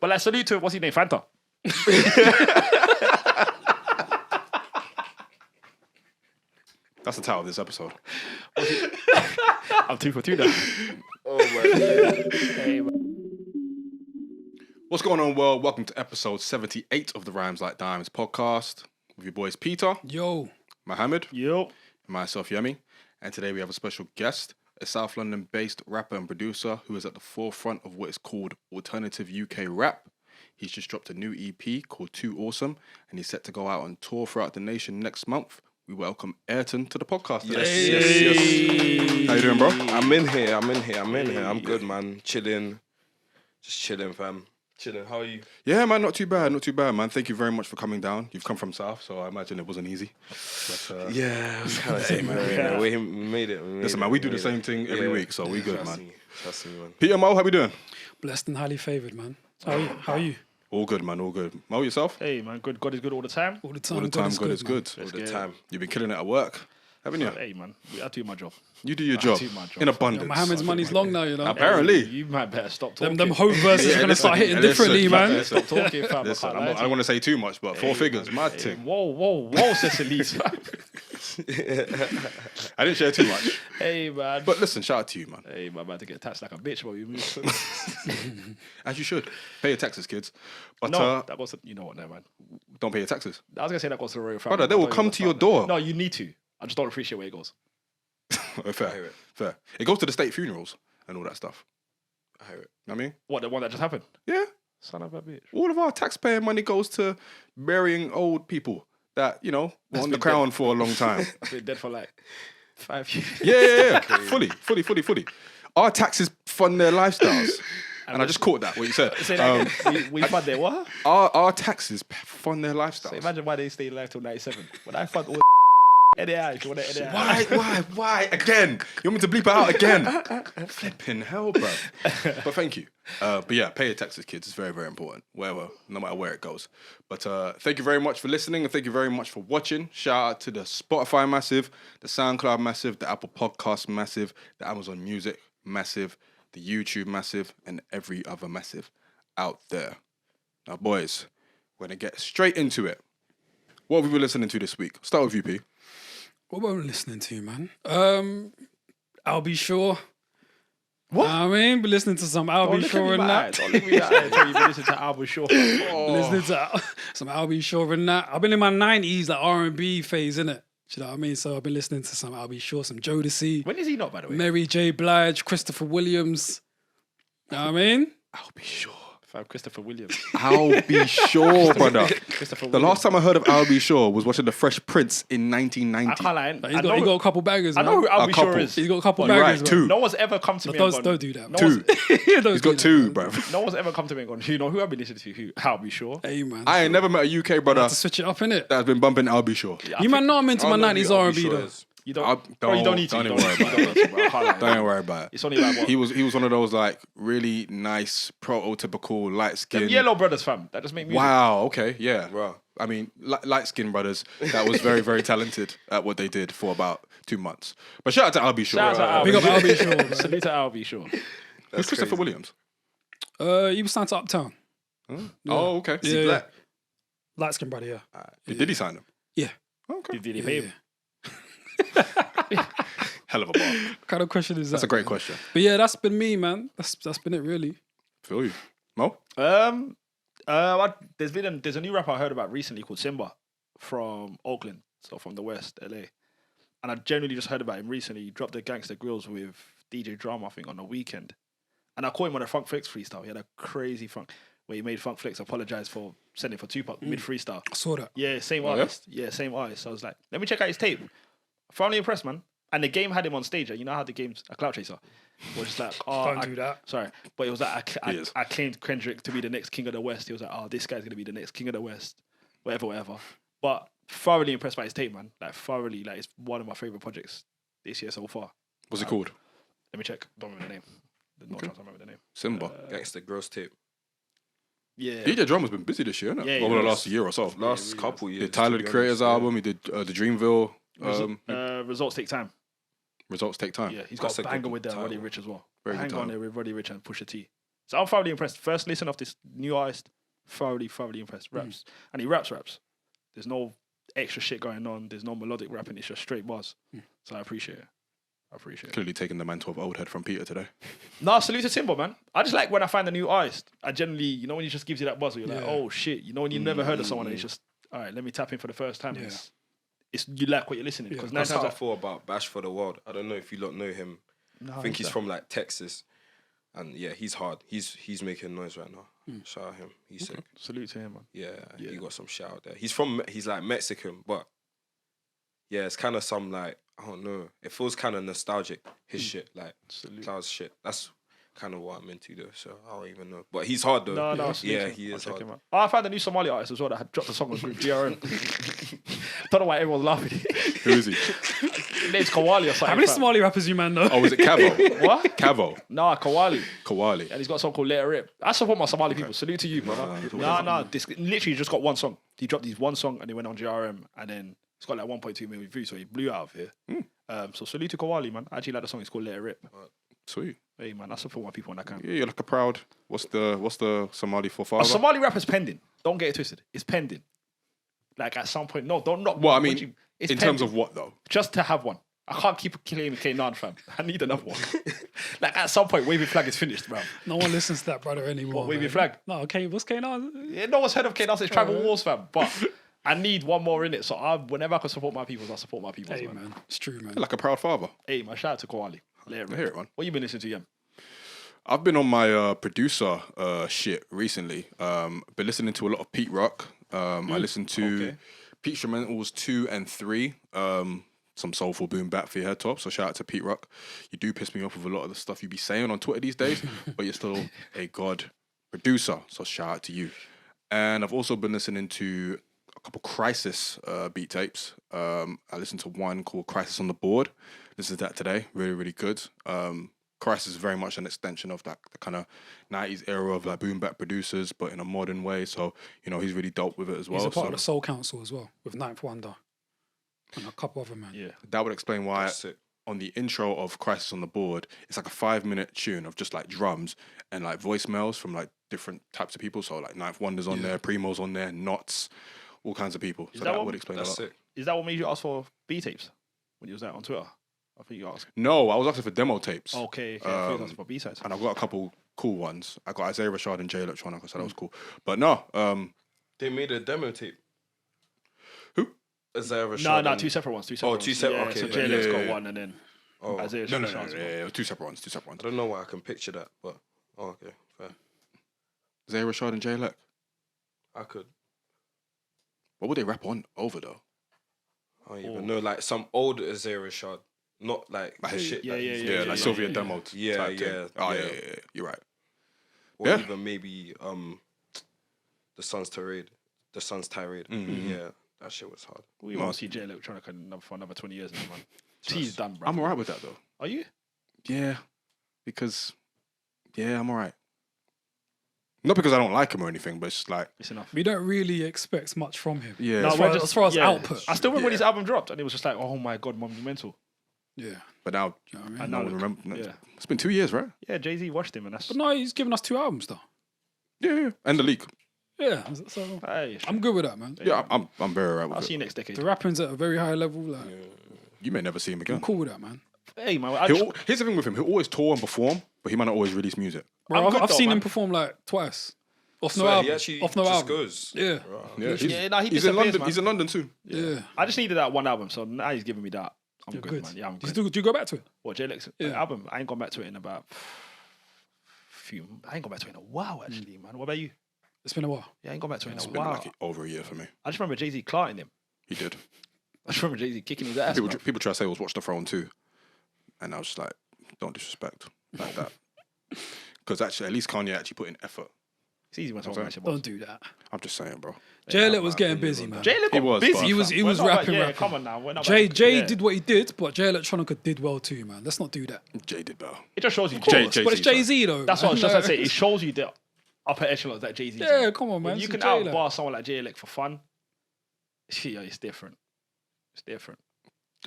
But like, salute to what's his name, Fanta. That's the title of this episode. I'm 2 for 2 now. Oh my God. Hey, man. What's going on, world? Welcome to episode 78 of the Rhymes Like Diamonds podcast with your boys Peter, Yo. Mohammed, Yo. and myself, Yemi. And today we have a special guest, a South London-based rapper and producer who is at the forefront of what is called alternative UK rap. He's just dropped a new EP called Too Awesome, and he's set to go out on tour throughout the nation next month. We welcome Ayrton to the podcast today. Yes. How you doing, bro? I'm in here. I'm good, man. Chilling. Just chilling, fam. Chilling. How are you? Yeah, man, not too bad, man. Thank you very much for coming down. You've come from South, so I imagine it wasn't easy. But, Yeah, I was kind of saying, man. We made it. Listen, man, we do the same thing every week, so we good, man. Trust me, man. Peter, Mo, how we doing? Blessed and highly favoured, man. How are you? All good, man, all good. Mo, yourself? Hey, man. Good. God is good all the time. All the time. All the time, God is man. good. All the time. You've been killing it at work, haven't you? Hey, man. I do my job. You do your job do my job. in abundance. Mohammed's money's long now, you know. Apparently. You might better stop talking. Them home verses are going to start hitting differently, man. Stop talking, fam. Listen, I I don't want to say too much, but four figures, mad thing. Whoa, Cecily's, fam. I didn't share too much. Hey, man. But listen, shout out to you, man. Hey, man, about to get taxed like a bitch while you move. As you should. Pay your taxes, kids. But No, that goes to, you know what, no, man. don't pay your taxes. I was going to say that goes to the royal family. Brother, they will come to your door. No, you need to. I just don't appreciate where it goes. Fair. It goes to the state funerals and all that stuff. I hear it. You know what I mean? What, the one that just happened? Yeah. Son of a bitch. All of our taxpayer money goes to burying old people that, you know, were on the crown for a long time. I've been dead for like 5 years. Yeah. Fully. Our taxes fund their lifestyles. And I just caught that, what you said. Say that again. We fund their what? Our taxes fund their lifestyles. So imagine why they stayed alive till 97. When I fund all edit out, if you want to edit out. Why? Again? You want me to bleep it out again? Flipping hell, bro. But thank you. But yeah, pay your taxes, kids. It's very, very important. Wherever, no matter where it goes. But thank you very much for listening, and thank you very much for watching. Shout out to the Spotify massive, the Soundcloud massive, the Apple Podcast massive, the Amazon Music massive, the YouTube massive, and every other massive out there. Now, boys, we're going to get straight into it. What have we been listening to this week? Start with you, P. What were we listening to, man? I'll be sure. What? I mean, be listening to some I'll be sure and that. Don't look me that. You've been listening to Album Shore. Listening to some I'll be sure and that. I've been in my 90s, like R&B phase, innit? Do you know what I mean? So I've been listening to some I'll be sure, some Jodeci, When is he not, by the way? Mary J. Blige, Christopher Williams. You know what I mean? I'll be sure. Fam, Christopher Williams. I'll be sure, brother. Christopher The Williams. last time I heard of I'll Be Sure was watching The Fresh Prince in I 1990. can't lie. Like, he got a couple bangers, I man. know who I'll A Be Sure couple. is. He's got a couple You're bangers, right, man. two. No one's ever come to me and gone... Don't do that, man. No one's, He's got two, bro. no one's ever come to me and gone, you know who I've been listening to? Who? I'll Be Sure. Hey, man. I ain't never met a UK brother to switch it up, innit? that has been bumping I'll Be Sure. Yeah, I You man think- know I'm into my 90s R&B, though. You don't... Bro, you don't need to. Don't You even worry about it. need to, bro. I can't lie. Don't even worry about it. It's only like what? He was one of those like really nice prototypical light Them skin. yellow brothers, fam. That just make music. Wow. Okay. Yeah. Wow. I mean, light skinned brothers that was very, very talented at what they did for about 2 months. But shout out to I'll Be Sure. Shout out to Al. Big up I'll be sure, man. Salute to I'll Be Sure. Who's Christopher Williams? He was signed to Uptown. Oh, okay. Yeah, yeah. Black. Light skin brother, yeah. Did he sign him? Yeah. Okay. Did he pay him? Hell of a bar. What kind of question is that? That's a great man? question. But yeah, that's been me, man. That's been it, really. Feel you. Mo? There's a new rapper I heard about recently called Symba from Oakland, so from the West, LA. And I genuinely just heard about him recently. He dropped the Gangster Grills with DJ Drama, I think, on the weekend. And I caught him on a Funk Flex freestyle. He had a crazy funk where he made Funk Flex apologize for sending for Tupac mid freestyle. I saw that. Yeah, same Oh, yeah? artist. Yeah, same artist. So I was like, let me check out his tape. Thoroughly impressed, man. And the game had him on stage. You know how the game's a clout chaser? We're just like, oh, Don't do that. Sorry. But it was like, He is. I claimed Kendrick to be the next king of the West. He was like, oh, this guy's going to be the next king of the West. Whatever. But thoroughly impressed by his tape, man. Like, thoroughly. Like, it's one of my favorite projects this year so far. What's it called? Let me check. Don't remember the name. There's no chance I remember the name. Symba. Gangster Gross tape. Yeah. DJ Drama's been busy this year, isn't it? Yeah, he Over the was. last year or so. Last couple years. Did Tyler, the to be Creator's honest, album. He did the Dreamville. Results take time. Results take time. Yeah, he's That's got a a banger good with title. Roddy Rich as well. Very good Hang on title. there with Roddy Rich and Pusha T. So I'm thoroughly impressed. First listen of this new artist, thoroughly impressed. Raps. And he raps. There's no extra shit going on. There's no melodic rapping. It's just straight bars. So I appreciate it. Clearly taking the mantle of old head from Peter today. No, salute to Symba, man. I just like when I find a new artist. I generally, you know, when he just gives you that buzz, where you're like, oh shit. You know, when you've never heard of someone and it's just, all right, let me tap in for the first time. Yeah. It's you like what you're listening to. Because That's how I thought about Bash for the World. I don't know if you lot know him. No, I think he's from like Texas. And yeah, he's hard. He's making noise right now. Shout out him. He's sick. Salute to him, man. Yeah, he got some shout out there. He's like Mexican, but yeah, it's kind of some like, I don't know. It feels kind of nostalgic, his shit, like Cloud's shit. That's kind of what I'm into though, so I don't even know. But he's hard though. No, yeah, he is hard. I found a new Somali artist as well that had dropped a song on group GRN. Don't know why everyone's laughing. Who is he? His name's Kawali or something. How many Somali rappers you man know? Oh, was it Cavo? What? Cavo. Nah, Kawali. Kawali. And he's got a song called Let It Rip. I support my Somali people. Salute to you, brother. Nah. This literally just got one song. He dropped these one song and he went on GRM and then it's got like 1.2 million views, so he blew out of here. So salute to Kawali, man. I actually like the song. It's called Let It Rip. Sweet. Hey, man, I support my people when I can. Yeah, you're like a proud. What's the Somali forefather? A Somali rapper's pending. Don't get it twisted. It's pending. Like at some point, no, don't knock. Well, I mean, in terms of what though? Just to have one. I can't keep claiming K9, fam. I need another one. Like at some point, Wavy Flag is finished, bro. No one listens to that brother anymore. What, Wavy Flag? No, okay, what's going on? Yeah, no one's heard of K9 since Tribal Wars, fam. But I need one more in it. So whenever I can support my people, I support my people. Hey, man. It's true, man. Like a proud father. Hey, man, shout out to Kawali. Let it rip. Hear it, man. What you been listening to, Yem? I've been on my producer shit recently. Been listening to a lot of Pete Rock. I listened to PeteStrumentals 2 and 3. Some soulful boom bap for your head top. So shout out to Pete Rock. You do piss me off with a lot of the stuff you be saying on Twitter these days, but you're still a god producer. So shout out to you. And I've also been listening to a couple Khrysis beat tapes. I listened to one called Khrysis on the Board. Listened to that today. Really, really good. Khrysis is very much an extension of that the kind of 90s era of like boom bap producers, but in a modern way. So, you know, he's really dope with it as well. He's a part of the Soul Council as well, with Ninth Wonder. And a couple other men. Yeah. That would explain why on the intro of Khrysis on the Board, it's like a 5-minute tune of just like drums and like voicemails from like different types of people. So like Ninth Wonder's on there, Primo's on there, Knots, all kinds of people. So that would explain a lot. Is that what made you ask for B tapes when you was out on Twitter? I think you asked. No, I was asking for demo tapes. Okay. I thought you was asking for B-sides. And I've got a couple cool ones. I got Isaiah Rashad and J Electronica, so that was cool. But no, They made a demo tape. Who? Isaiah Rashad. No, two separate ones. Oh, two separate. Yeah, Okay. so J-Lex got one and then Isaiah No, Rashad's one. yeah, two separate ones. I don't know why I can picture that, but okay, fair. Isaiah Rashad and J Elec. I could. What would they rap on over though? I don't even know. Like some old Isaiah Rashad. Not like the shit. Yeah, like Sylvia demo. Yeah, type thing. yeah. Oh, yeah. You're right. Or Yeah. even maybe the Sun's Tirade. Yeah, that shit was hard. We want to see J Electronica for another 20 years now, man. He's done, bro. I'm alright with that though. Are you? Yeah, because I'm alright. Not because I don't like him or anything, but it's just like It's enough. We don't really expect much from him. yeah. No, it's we're fine. just- as far as output. I still remember when his album dropped and it was just like, oh my God, monumental. Yeah. But now You know what I mean? I no know. one remember. Yeah. It's been 2 years, right? Yeah, Jay-Z watched him and that's... But no, he's given us 2 albums though. Yeah. And the leak. Yeah. So Hey, I'm good with that, man. Yeah, I'm very alright I'll with see it. you next decade. The rapping's at a very high level. Like, You may never see him I'm again. cool with that, man. Hey, man. Here's the thing with him. He'll always tour and perform, but he might not always release music. Bro, good I've though, seen man. him perform like twice. Off no So album. he actually Off no just album. goes. Yeah. Yeah, he he's in disappears, London. man. He's in London too. Yeah. I just needed that one album, so now he's giving me that. I'm You're good, good. man. Yeah, I'm Do good. you go back to it? What, J-Lex album? I ain't gone back to it in about I ain't gone back to it in a while, actually, man. What about you? It's been a while. Yeah, I ain't gone back to it in It's a been while. like over a year for me. I just remember Jay-Z clarting him. He did. I just remember Jay-Z kicking his ass. People try to say it was Watch the Throne too, and I was just like, don't disrespect like that. Because actually, at least Kanye actually put in effort. It's easy when someone Okay. mentions Don't do that. I'm just saying, bro. J-Lit was getting busy, man. J-Lex He got was, busy. but- He was We're not rapping. yeah, come on now. We're not Jay about to- yeah. did what he did, but J Electronica did well too, man. Let's not do that. Jay did better. It just shows you Jay- Jay-Z. But it's Jay-Z though. That's what I was man. just going to say. It shows you the upper echelons that Jay-Z. Yeah, come on, man. When you It's can J-Lo. outbar someone like J-Lex for fun, yeah, it's different. It's different.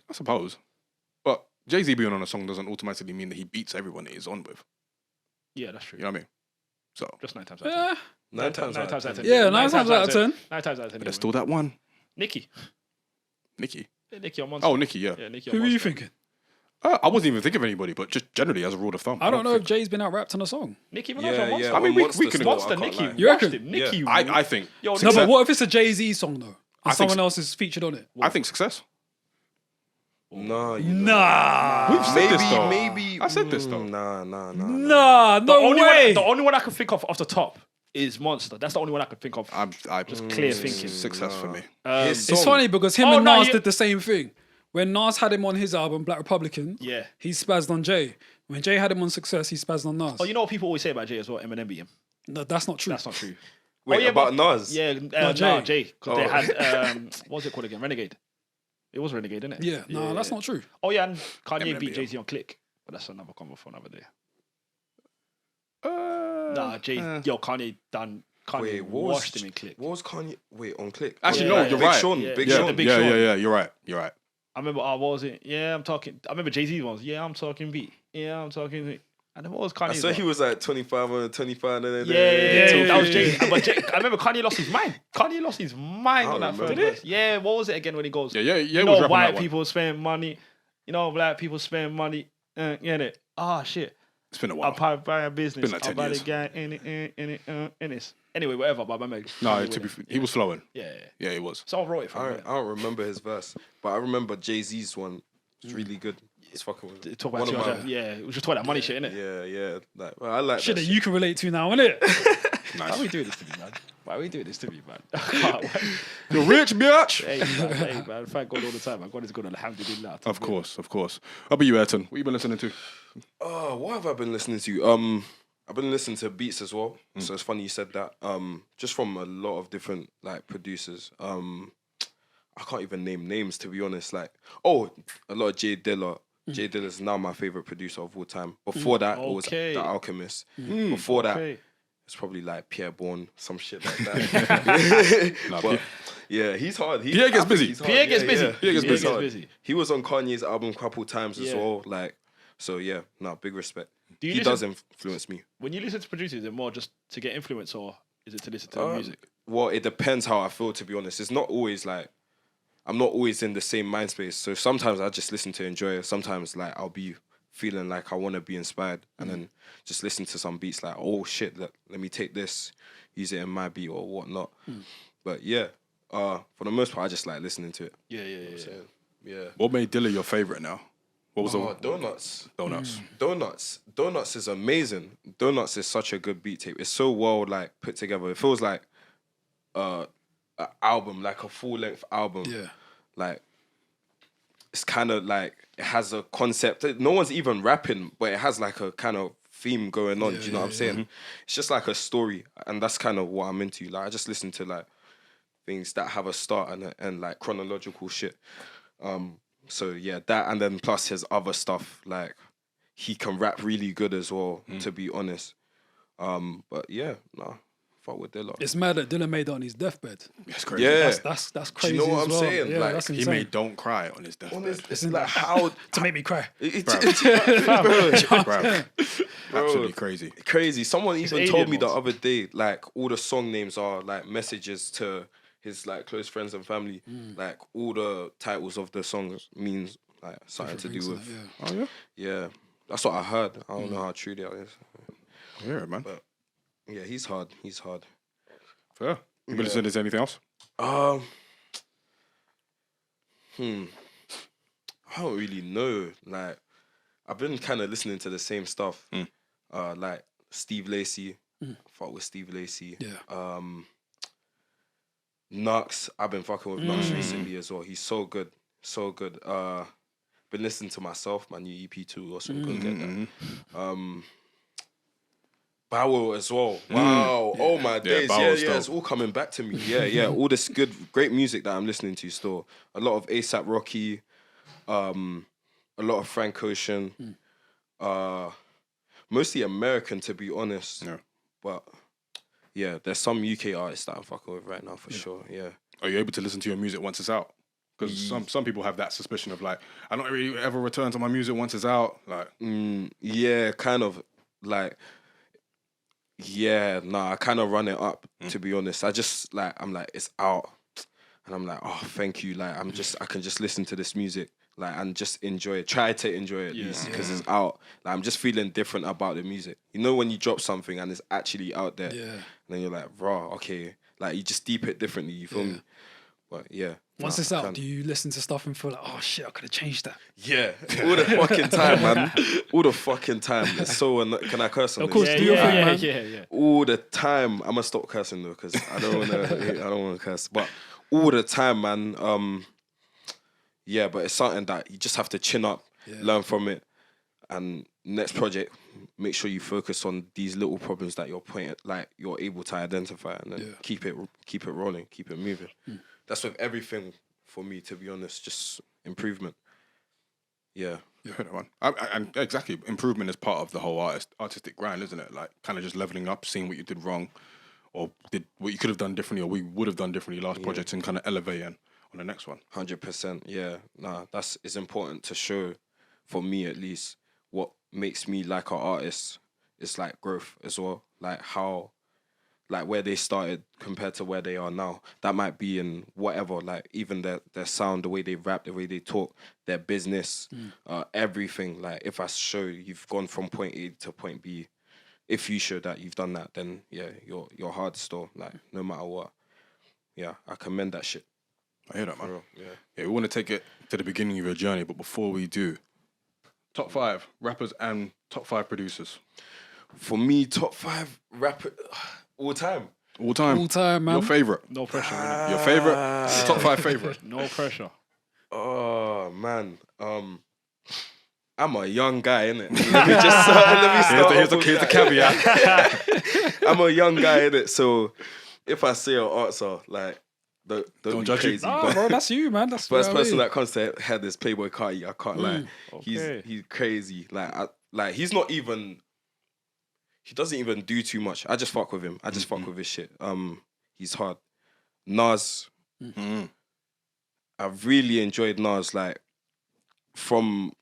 I suppose. But Jay-Z being on a song doesn't automatically mean that he beats everyone that he's on with. Yeah, that's true. You know what I mean? So Just 9 times out of 10. 9 times Nine times out of 10. Yeah, 9 times out of 10. 9 times out of 10. there's still that one. Nikki. Nikki. Yeah, Nikki on Monster. Oh, Nikki, yeah. Yeah, Nikki Who on were you Monster. thinking? I wasn't even thinking of anybody, but just generally as a rule of thumb. I don't know if think- Jay's been out rapped on a song. Nicki Minaj Yeah, on Monster. yeah. I mean, on we Monster can- still, Monster, I can't Nicki. lie. You reckon? Watched him. Nicki. I think. Yo, No, Success. but what if it's a Jay-Z song though? I And think someone so. else is featured on it. I think success. Nah, you Nah. We've said this though. maybe. I said this though. Nah. Nah, the no only way. one, the only one I can think of off the top is Monster. That's the only one I can think of. I just clear thinking. Success for me. His It's song- funny because him Oh, and no, Nas you- did the same thing. When Nas had him on his album, Black Republican, Yeah. he spazzed on Jay. When Jay had him on Success, he spazzed on Nas. Oh, you know what people always say about Jay as well? Eminem beat him. No, that's not true. That's not true. Wait, yeah, about but- Nas? Yeah, Jay. Jay. Because Oh. they had, what was it called again? Renegade. It was Renegade, didn't it? Yeah, no, that's not true. Oh, yeah, and Kanye Eminem beat beat him. Jay-Z on Click. But that's another convo for another day. Uh, Nah, Kanye done. Kanye Wait, what washed was him in Click. What was Kanye? Wait, on Click. Actually, Yeah, no, yeah, you're Big right. Sean, Yeah. Big Yeah, Sean. the Big yeah, Sean. yeah, yeah. You're right. You're right. I remember, what was it? Yeah, I'm talking. I remember Jay-Z's ones. Yeah, I'm talking beat. Yeah, I'm talking beat. And then what was I Kanye's saw one? he was like 25 on 25. Yeah, that was Jay. yeah. But I remember Kanye lost his mind. Kanye lost his mind I on that remember. first Did he? verse. Yeah, what was it again when he goes? Yeah. You was know, rapping white that one. people spend money. You know, black people spend money. Get it? Ah, shit. It's been a I'll while. buy a business. Been like I'll 10 buy the years. guy in it. Anyway, whatever. But my man. No, he was flowing. Yeah. Yeah, he was. Someone wrote it for I me. don't remember his verse, but I remember Jay-Z's one. It's really good. It's fucking with Talk one about of 200. my- Yeah, it was just talking that money shit, innit? Yeah. Like, well, I like Shit that that shit. you can relate to now, innit? Why are Nice. we doing this to me, man? Why are we doing this to me, man? You're rich, bitch. Hey, man. Thank God all the time. Man. God is good. Alhamdulillah. Of course. How about you, Ayrton? What you been listening to? What have I been listening to? I've been listening to beats as well. So it's funny you said that. Just from a lot of different like producers. I can't even name names to be honest. Like, a lot of J Dilla. J Dilla is now my favorite producer of all time. Before that, it was Okay. The Alchemist. Before that, Okay. it's probably like Pierre Bourne, some shit like that. Nah, But yeah, he's hard. Pierre gets busy. Pierre gets busy. Pierre gets He's busy. hard. He was on Kanye's album a couple times as Yeah. well. Like, so yeah, big respect. Do you He listen- does influence me. When you listen to producers, is it more just to get influence or is it to listen to the music? Well, it depends how I feel, to be honest. It's not always like, I'm not always in the same mind space. So sometimes I just listen to enjoy it. Sometimes like I'll be feeling like I want to be inspired and then just listen to some beats like, oh shit, let me take this, use it in my beat or whatnot. But yeah, for the most part, I just like listening to it. Yeah. So, yeah. What made Dilla your favorite now? What was Donuts. Donuts? Donuts is amazing. Donuts is such a good beat tape. It's so well like put together. It feels like an album, like a full length album. Yeah. Like it's kind of like it has a concept. No one's even rapping, but it has like a kind of theme going on. Do you know what I'm saying? It's just like a story, and that's kind of what I'm into. Like I just listen to like things that have a start and a end, like chronological shit. So yeah, that and then plus his other stuff, like he can rap really good as well, to be honest. But yeah, fuck with Dilla. It's mad that Dilla made it on his deathbed. It's crazy. Yeah. That's Do crazy. you know what as I'm well. saying? Yeah, Like, that's He insane. made Don't Cry on his deathbed. It's like how to make me cry. Bruv. Absolutely crazy. crazy. Someone even alien told me the ones. other day, like all the song names are like messages to his like close friends and family. Like all the titles of the songs means like something to do with. Yeah. Oh yeah. Yeah, that's what I heard. I don't know how true that is. Yeah, man. Yeah, he's hard. He's hard. Fair. You been listening to anything else? I don't really know. Like, I've been kind of listening to the same stuff. Like Steve Lacy. Fuck with Steve Lacy. Yeah. Knucks. I've been fucking with Knucks recently as well. He's so good. So good. Been listening to myself, my new EP too. Also go get that. Bawo as well. Wow. Oh my days. Bawo's Yeah, dope. it's all coming back to me. Yeah. All this great music that I'm listening to still. A lot of ASAP Rocky, a lot of Frank Ocean. Mostly American to be honest. Yeah. But yeah, there's some UK artists that I'm fucking with right now for sure. Yeah. Are you able to listen to your music once it's out? Because some people have that suspicion of like, I don't really ever return to my music once it's out. Like, Yeah, kind of like Yeah, nah, I kind of run it up, to be honest. I'm like, it's out. And I'm like, oh, thank you. Like, I can just listen to this music, like, and just enjoy it. Try to enjoy it at least, because it's out. Like, I'm just feeling different about the music. You know, when you drop something and it's actually out there, and then you're like, raw, okay. Like, you just deep it differently, you feel me? But yeah. Once it's out, do you listen to stuff and feel like, oh shit, I could have changed that? Yeah, all the fucking time, man. All the fucking time. It's so can I curse on Of this? course, do your thing, man. Yeah. All the time. I'm gonna stop cursing though, because I don't wanna curse. But all the time, man. Yeah, but it's something that you just have to chin up, learn from it, and next project, make sure you focus on these little problems that you're able to identify, and then keep it rolling, keep it moving. That's with everything for me, to be honest. Just improvement. Yeah. And exactly, improvement is part of the whole artistic grind, isn't it? Like, kind of just leveling up, seeing what you did wrong, or did what you could have done differently, or we would have done differently last project, and kind of elevating on the next one. 100%. Yeah. Nah, it's important to show, for me at least, what makes me like an artist is like growth as well. Like how, like where they started compared to where they are now. That might be in whatever, like even their sound, the way they rap, the way they talk, their business, everything. Like if I show you've gone from point A to point B, if you show that you've done that, then yeah, you're hard still. Like no matter what. Yeah, I commend that shit. I hear that, man. Real, yeah. We want to take it to the beginning of your journey, but before we do, top 5 rappers and top 5 producers. For me, top 5 rapper all time. All time. All time, man. Your favorite. No pressure. innit? Your favorite. Top 5 favorite. No pressure. Oh man, I'm a young guy, innit? Let me just let me start. Here's the caveat. I'm a young guy, innit? So if I say an answer, like don't be judge you. crazy. Nah, but bro, that's you, man. That's first what I person mean. that comes to head is Playboy Carti. I can't lie. Okay. He's crazy. Like he's not even. He doesn't even do too much. I just fuck with him. I just fuck with his shit. He's hard. Nas. I really enjoyed Nas. Like from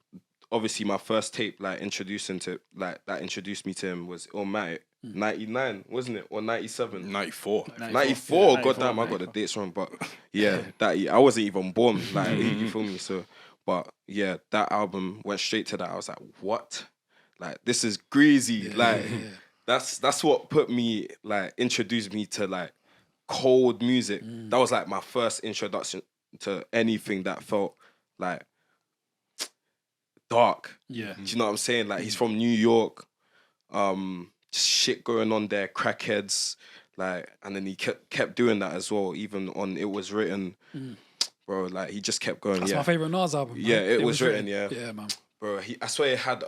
obviously my first tape, like introduced me to him was Illmatic. 99, wasn't it? Or 97? 94. 94. Goddamn, I got the dates wrong. But yeah, that I wasn't even born. Like you feel me? So, but yeah, that album went straight to that. I was like, what? Like this is greasy. That's what put me introduced me to like cold music. That was like my first introduction to anything that felt like dark. Yeah. Do you know what I'm saying? Like he's from New York. Just shit going on there, crackheads. Like, and then he kept doing that as well, even on It Was Written. Bro, like he just kept going. That's my favorite Nas album. Man. Yeah, it was written. Yeah, man. bro. I swear it had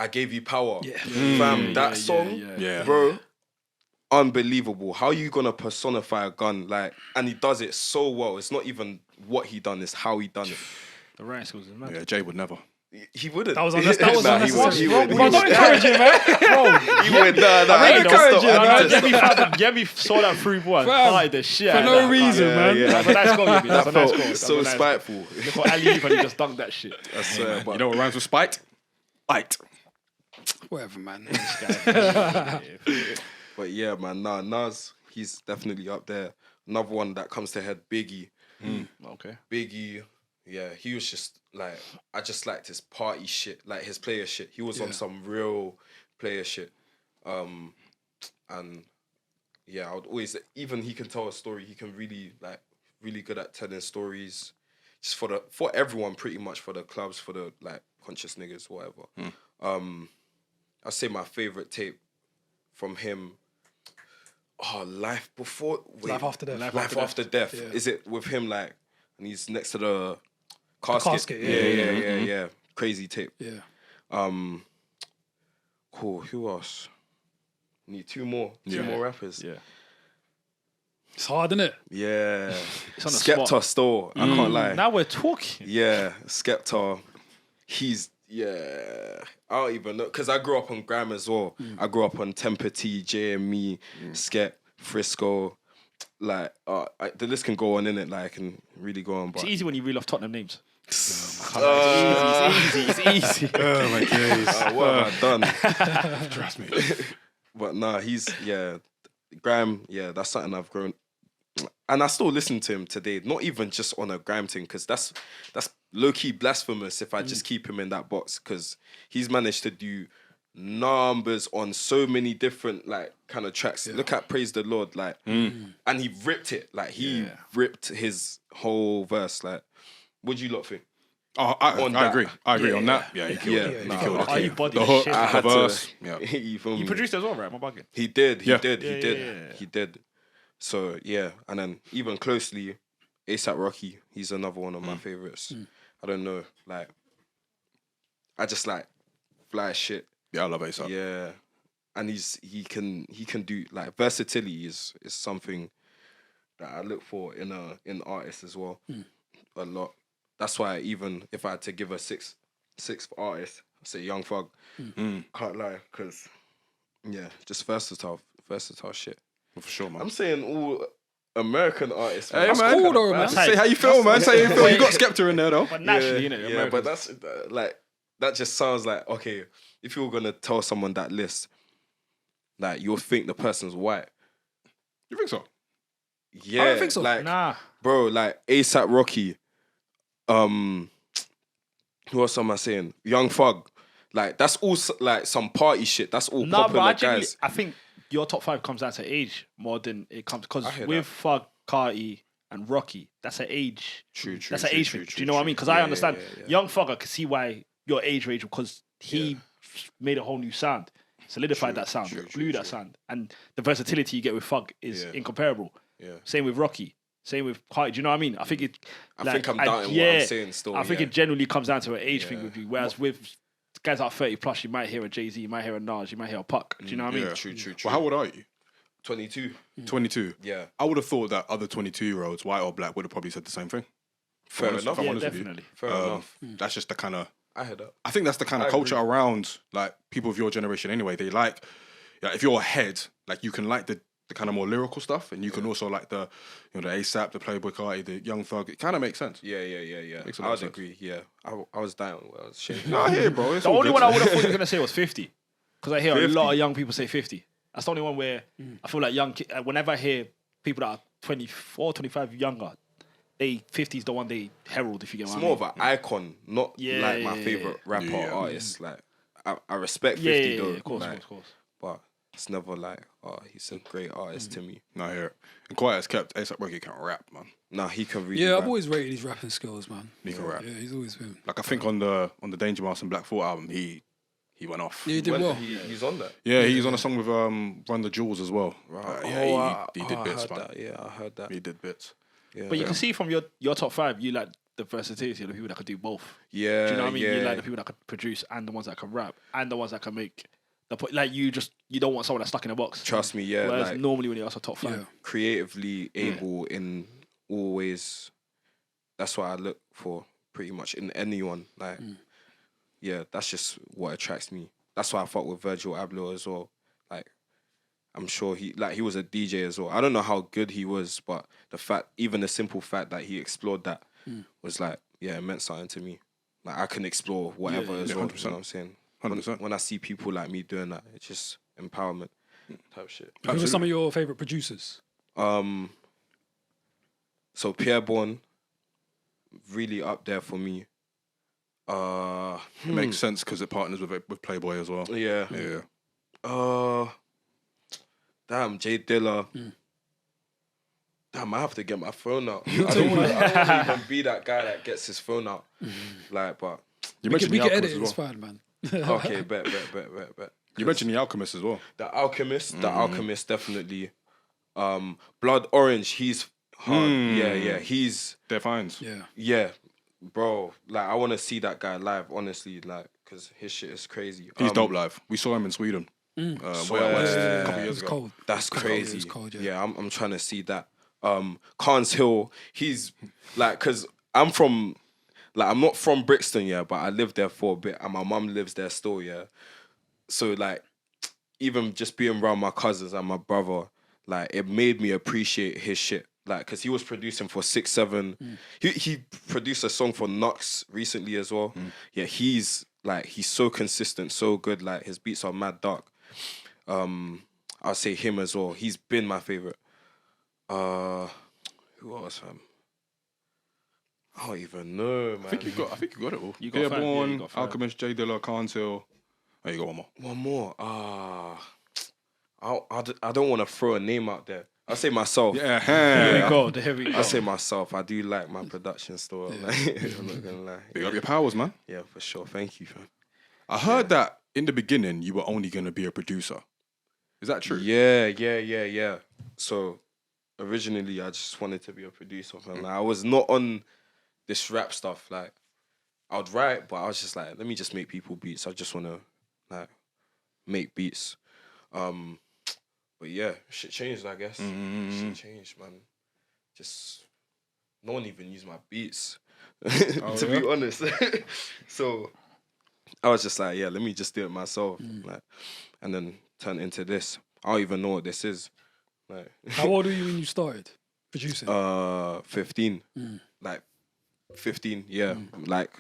I Gave You Power. Yeah. Fam, that song, Yeah. bro, unbelievable. How you gonna personify a gun? Like, and he does it so well. It's not even what he done, it's how he done it. The writing skills is mad. Yeah, Jay would never. He wouldn't. That was unnecessary. He would. Bro, don't encourage him, man. Bro, He would. Nah, I I need to encourage stop. him. Yemi saw that through one. Fam, Started the shit for out of no that. reason, man. Yeah. That's a nice goal, Yemi. That's That a nice felt goal. That's so a nice spiteful. goal. Look at Ali and he just dunked that shit. I swear. But You know what rhymes with spite? Bite. Whatever, man. But yeah, man, Nas, he's definitely up there. Another one that comes to head, Biggie. Okay. Biggie, yeah, he was just like, I just liked his party shit, like his player shit. He was on some real player shit. And yeah, I would always, even he can tell a story, he can really good at telling stories. Just for everyone, pretty much, for the clubs, for the like conscious niggas, whatever. I'd say my favorite tape from him. Oh, Life After Death. Life After Death. Yeah. Is it with him like, and he's next to the casket? casket, Yeah. Crazy tape. Yeah. Cool. Who else? Need two more rappers. Yeah. It's hard, isn't it? Yeah. It's on the Skepta spot. still. I can't lie. Now we're talking. Yeah, Skepta. He's I don't even know, because I grew up on Grime as well. I grew up on Temper T, JME, Skep, Frisco. Like the list can go on, innit? Like, can really go on. But It's easy when you reel off Tottenham names. It's It's easy. Oh my days. what have I done? Trust me. But nah, grime. Yeah, that's something I've grown, and I still listen to him today. Not even just on a grime thing, because that's low key blasphemous if I just keep him in that box, because he's managed to do numbers on so many different like kind of tracks. Look at Praise the Lord, like, and he ripped it. Like he ripped his whole verse. Like, what do you lot think? Oh, I agree. I agree on that. Yeah, he killed it. Nah, He killed you it. body The hook, shit. I the had verse. to. Yeah. You feel me? You produced as well, right? My bugging. He did. He Yeah. did. He Yeah, did. yeah. He did. So yeah, and then even closely, ASAP Rocky. He's another one of my favorites. I don't know, like, I just like fly shit. Yeah, I love ASAP. Yeah, and he can do, like, versatility is something that I look for in artists as well, a lot. That's why even if I had to give a sixth artist, I'd say Young Thug. Can't lie, because just versatile shit. For sure, man. I'm saying all American artists. Hey, That's man. cool though, man. Say how you feel, man. Say how you feel. You got Skepta in there, though. But naturally, innit? Yeah, but that's like, that just sounds like, okay, if you were gonna tell someone that list, like, you'll think the person's white. You think so? Yeah, I don't think so. Like, Nah. bro, like ASAP Rocky. Who else am I saying? Young Thug. Like, that's all like some party shit. That's all Nah, but popular I guys. think your top 5 comes down to age more than it comes, because I hear with Thug, Carti, and Rocky, that's an age. True. That's an age thing. Do you know what I mean? Because I understand Young Thug, I can see why your age range, because he made a whole new sound, solidified that sound, blew that sound, and the versatility you get with Thug is incomparable. Yeah. Same with Rocky. Same with Carti. Do you know what I mean? I think it. I think I'm doubting what I'm saying still. I think yeah. it generally comes down to an age thing with you. Whereas with guys that are 30 plus, you might hear a Jay-Z, you might hear a Nas, you might hear a Puck. Do you know what I mean? Yeah. True. Well, how old are you? 22. 22. Yeah. I would have thought that other 22-year-olds, white or black, would have probably said the same thing. Fair Honest- enough. if I'm Yeah, honest with you. definitely. Fair enough. That's just the kind of. I heard that. I think that's the kind of I culture agree. around like people of your generation anyway. They like, if you're ahead, like you can like the kind of more lyrical stuff, and you can also like the ASAP, the Playboy Carti, the Young Thug. It kind of makes sense. Yeah. Makes a I lot would of sense. agree. Yeah. I was down. I was shaking. No, I hear you, bro. It's The all only good. one I would have thought you were going to say was 50. Because I hear 50. a lot of young people say 50. That's the only one where I feel like whenever I hear people that are 24, 25 younger, 50 is the one they herald, if you get It's what I more mean. of an icon, not like my favorite rapper Yeah. or artist. Like, I respect 50 Yeah, though. of course, like, of course. But it's never like, oh, he's a great artist to me. No, I hear it. And quiet as kept, ASAP Rocky can't rap, man. Nah, he can really Yeah, rap. I've always rated his rapping skills, man. He can rap. Yeah, he's always been. Like I think on the Danger Mouse and Black Thought album, he went off. Yeah, he did well. He's on that. Yeah, he's on a song with Run the Jewels as well. Right. He did I bits, heard man. that. Yeah, I heard that. He did bits. Yeah. But you can see from your top 5, you like the versatility of the people that could do both. Yeah. Do you know what I mean? Yeah. You like the people that could produce and the ones that can rap and the ones that can make the point. Like you don't want someone that's stuck in a box. Trust me, yeah. Whereas Like, normally when you ask a top 5, Yeah. creatively able in all ways. That's what I look for pretty much in anyone. Like, yeah, that's just what attracts me. That's why I fuck with Virgil Abloh as well. Like, I'm sure he was a DJ as well. I don't know how good he was, but even the simple fact that he explored that was like, yeah, it meant something to me. Like, I can explore whatever as well. 100%. You know what I'm saying? 100%. When I see people like me doing that, it's just empowerment type shit. Who are some of your favorite producers? So Pierre Bourne, really up there for me. It makes sense because it partners with Playboy as well. Yeah. Yeah. Damn, J Dilla. Damn, I have to get my phone out. I don't want to even be that guy that gets his phone out. Like, but You We mentioned can The edit Alchemist it, as it's well. fine, man. okay, bet. You mentioned The Alchemist as well. The Alchemist, definitely. Blood Orange, he's hard. Yeah, he's They're fines. Yeah. bro. Like, I want to see that guy live, honestly, like, because his shit is crazy. He's dope live. We saw him in Sweden. Way Out West a couple It years was ago. cold. That's crazy. It was cold, yeah, I'm trying to see that. Carnes Hill, he's like, cause I'm not from Brixton, yeah, but I lived there for a bit, and my mum lives there still, yeah. So like, even just being around my cousins and my brother, like, it made me appreciate his shit. Like, cause he was producing for 6-7. He produced a song for Knucks recently as well. Yeah, he's so consistent, so good. Like, his beats are mad dark. I'll say him as well. He's been my favorite. Who else, fam? I don't even know, man. I think you got it all. You got fam, yeah, Airborne, you got fam. Alchemist, J Dilla, Cantil. Oh, you got one more. One more. I don't want to throw a name out there. I'll say myself. Yeah. There we go. There we go. I'll say myself. I do like my production store. Like, I'm not gonna lie. Big up your powers, man. Yeah, for sure. Thank you, fam. I heard that in the beginning you were only gonna be a producer. Is that true? Yeah. So originally I just wanted to be a producer, fam. Like, I was not on this rap stuff. Like, I'd write, but I was just like, let me just make people beats. I just wanna like make beats. But yeah, shit changed, I guess. Shit changed, man. Just no one even used my beats, to be honest. So I was just like, yeah, let me just do it myself, like, and then turn into this. I don't even know what this is. Like, How old were you when you started producing? 15, like 15, yeah, like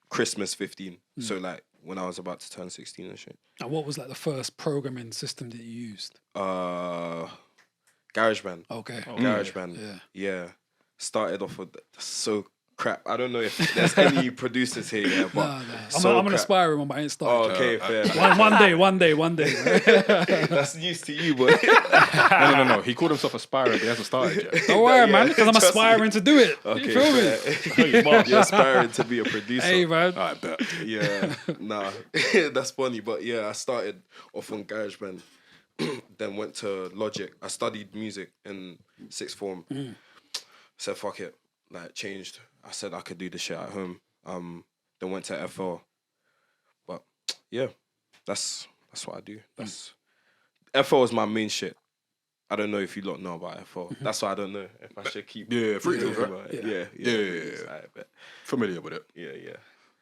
Christmas 15. So like when I was about to turn 16 and shit. And what was like the first programming system that you used? GarageBand. Okay. GarageBand. Yeah. Started off with so crap. I don't know if there's any producers here, yeah, but I'm an aspiring one, but I ain't started. Oh, okay, fair. One day. That's news to you, boy. No. He called himself aspiring, but he hasn't started yet. Don't worry, Yeah, man, because I'm trust aspiring to do it. Okay, You feel me? You're aspiring to be a producer. Hey, man. I bet. Yeah, nah, that's funny. But yeah, I started off on GarageBand, then went to Logic. I studied music in sixth form. Said fuck it, like changed. I said I could do the shit at home. Then went to FL. But yeah, that's what I do. FL is my main shit. I don't know if you lot know about FL. That's why I don't know if I should keep. Yeah, free to, talking right? about it. Yeah. I bet. Familiar with it. Yeah.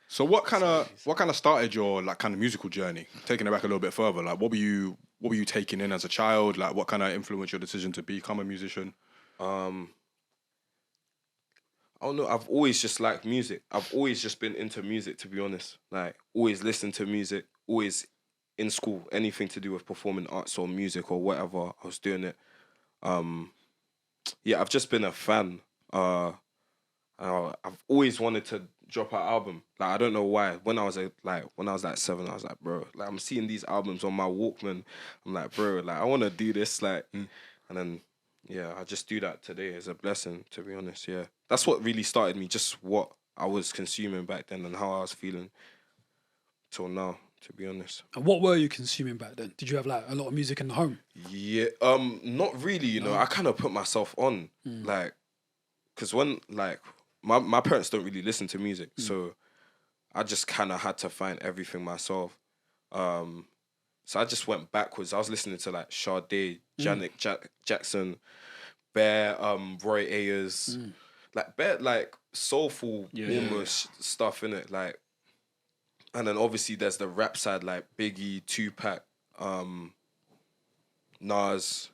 So what kind of started your like kind of musical journey? Taking it back a little bit further, like what were you taking in as a child? Like what kind of influenced your decision to become a musician? I don't know. I've always just liked music. I've always just been into music, to be honest. Like, always listened to music. Always in school, anything to do with performing arts or music or whatever, I was doing it. Yeah, I've just been a fan. I've always wanted to drop an album. Like, I don't know why. When I was like 7, I was like, bro, like I'm seeing these albums on my Walkman. I'm like, bro, like I want to do this, like, and then. Yeah, I just do that today. It's a blessing, to be honest, yeah. That's what really started me, just what I was consuming back then and how I was feeling till now, to be honest. And what were you consuming back then? Did you have like a lot of music in the home? Yeah, not really, you know. I kind of put myself on, like, because when, like, my parents don't really listen to music, so I just kind of had to find everything myself. So I just went backwards. I was listening to like Sade, Janet Jackson, Bear, Roy Ayers, like Bear, like soulful almost stuff in it. Like, and then obviously there's the rap side like Biggie, Tupac, Nas,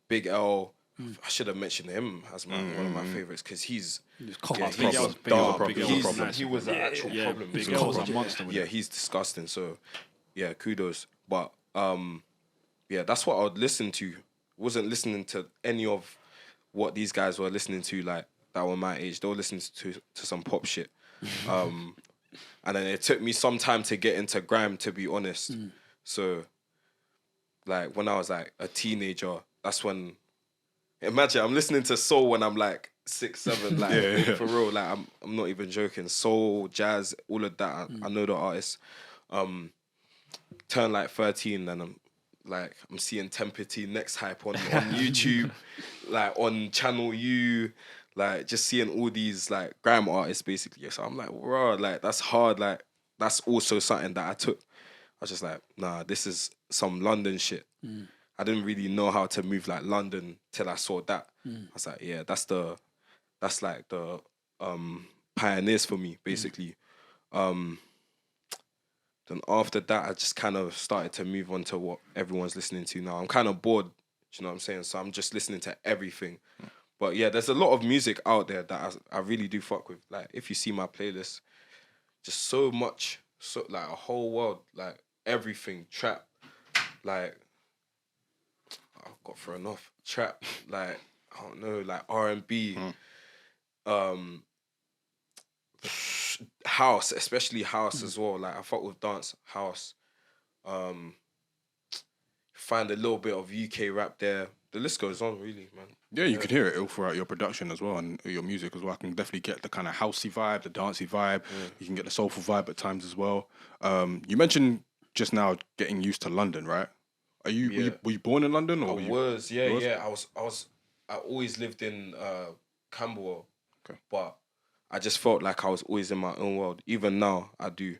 Big L. I should have mentioned him as one of my favorites because he's Big L's problem. he was an actual problem. Big L was a monster. Yeah, he's disgusting. So yeah, kudos. But yeah, that's what I would listen to. Wasn't listening to any of what these guys were listening to, like that were my age. They were listening to some pop shit. And then it took me some time to get into grime, to be honest. So like when I was like a teenager, that's when imagine I'm listening to soul when I'm like 6, 7, like for real. Like I'm not even joking. Soul, jazz, all of that. I know the artists. Turn like 13 and I'm seeing Tempety Next Hype on YouTube, like on Channel U, like just seeing all these like grime artists basically. So I'm like, bro, like that's hard. Like that's also something that I took. I was just like, nah, this is some London shit. I didn't really know how to move like London till I saw that. I was like, yeah, that's like the pioneers for me basically. Then after that, I just kind of started to move on to what everyone's listening to now. I'm kind of bored, do you know what I'm saying? So I'm just listening to everything. But yeah, there's a lot of music out there that I really do fuck with. Like, if you see my playlist, just so much, so like a whole world, like everything, trap, like I got thrown off. Trap, like I don't know, like R&B, house, especially house as well. Like I fuck with dance, house. Find a little bit of UK rap there. The list goes on, really, man. Yeah, you can hear it all throughout your production as well and your music as well. I can definitely get the kind of housey vibe, the dancey vibe. You can get the soulful vibe at times as well. You mentioned just now getting used to London, right? Were you born in London or I always lived in Camberwell. Okay. But I just felt like I was always in my own world. Even now, I do.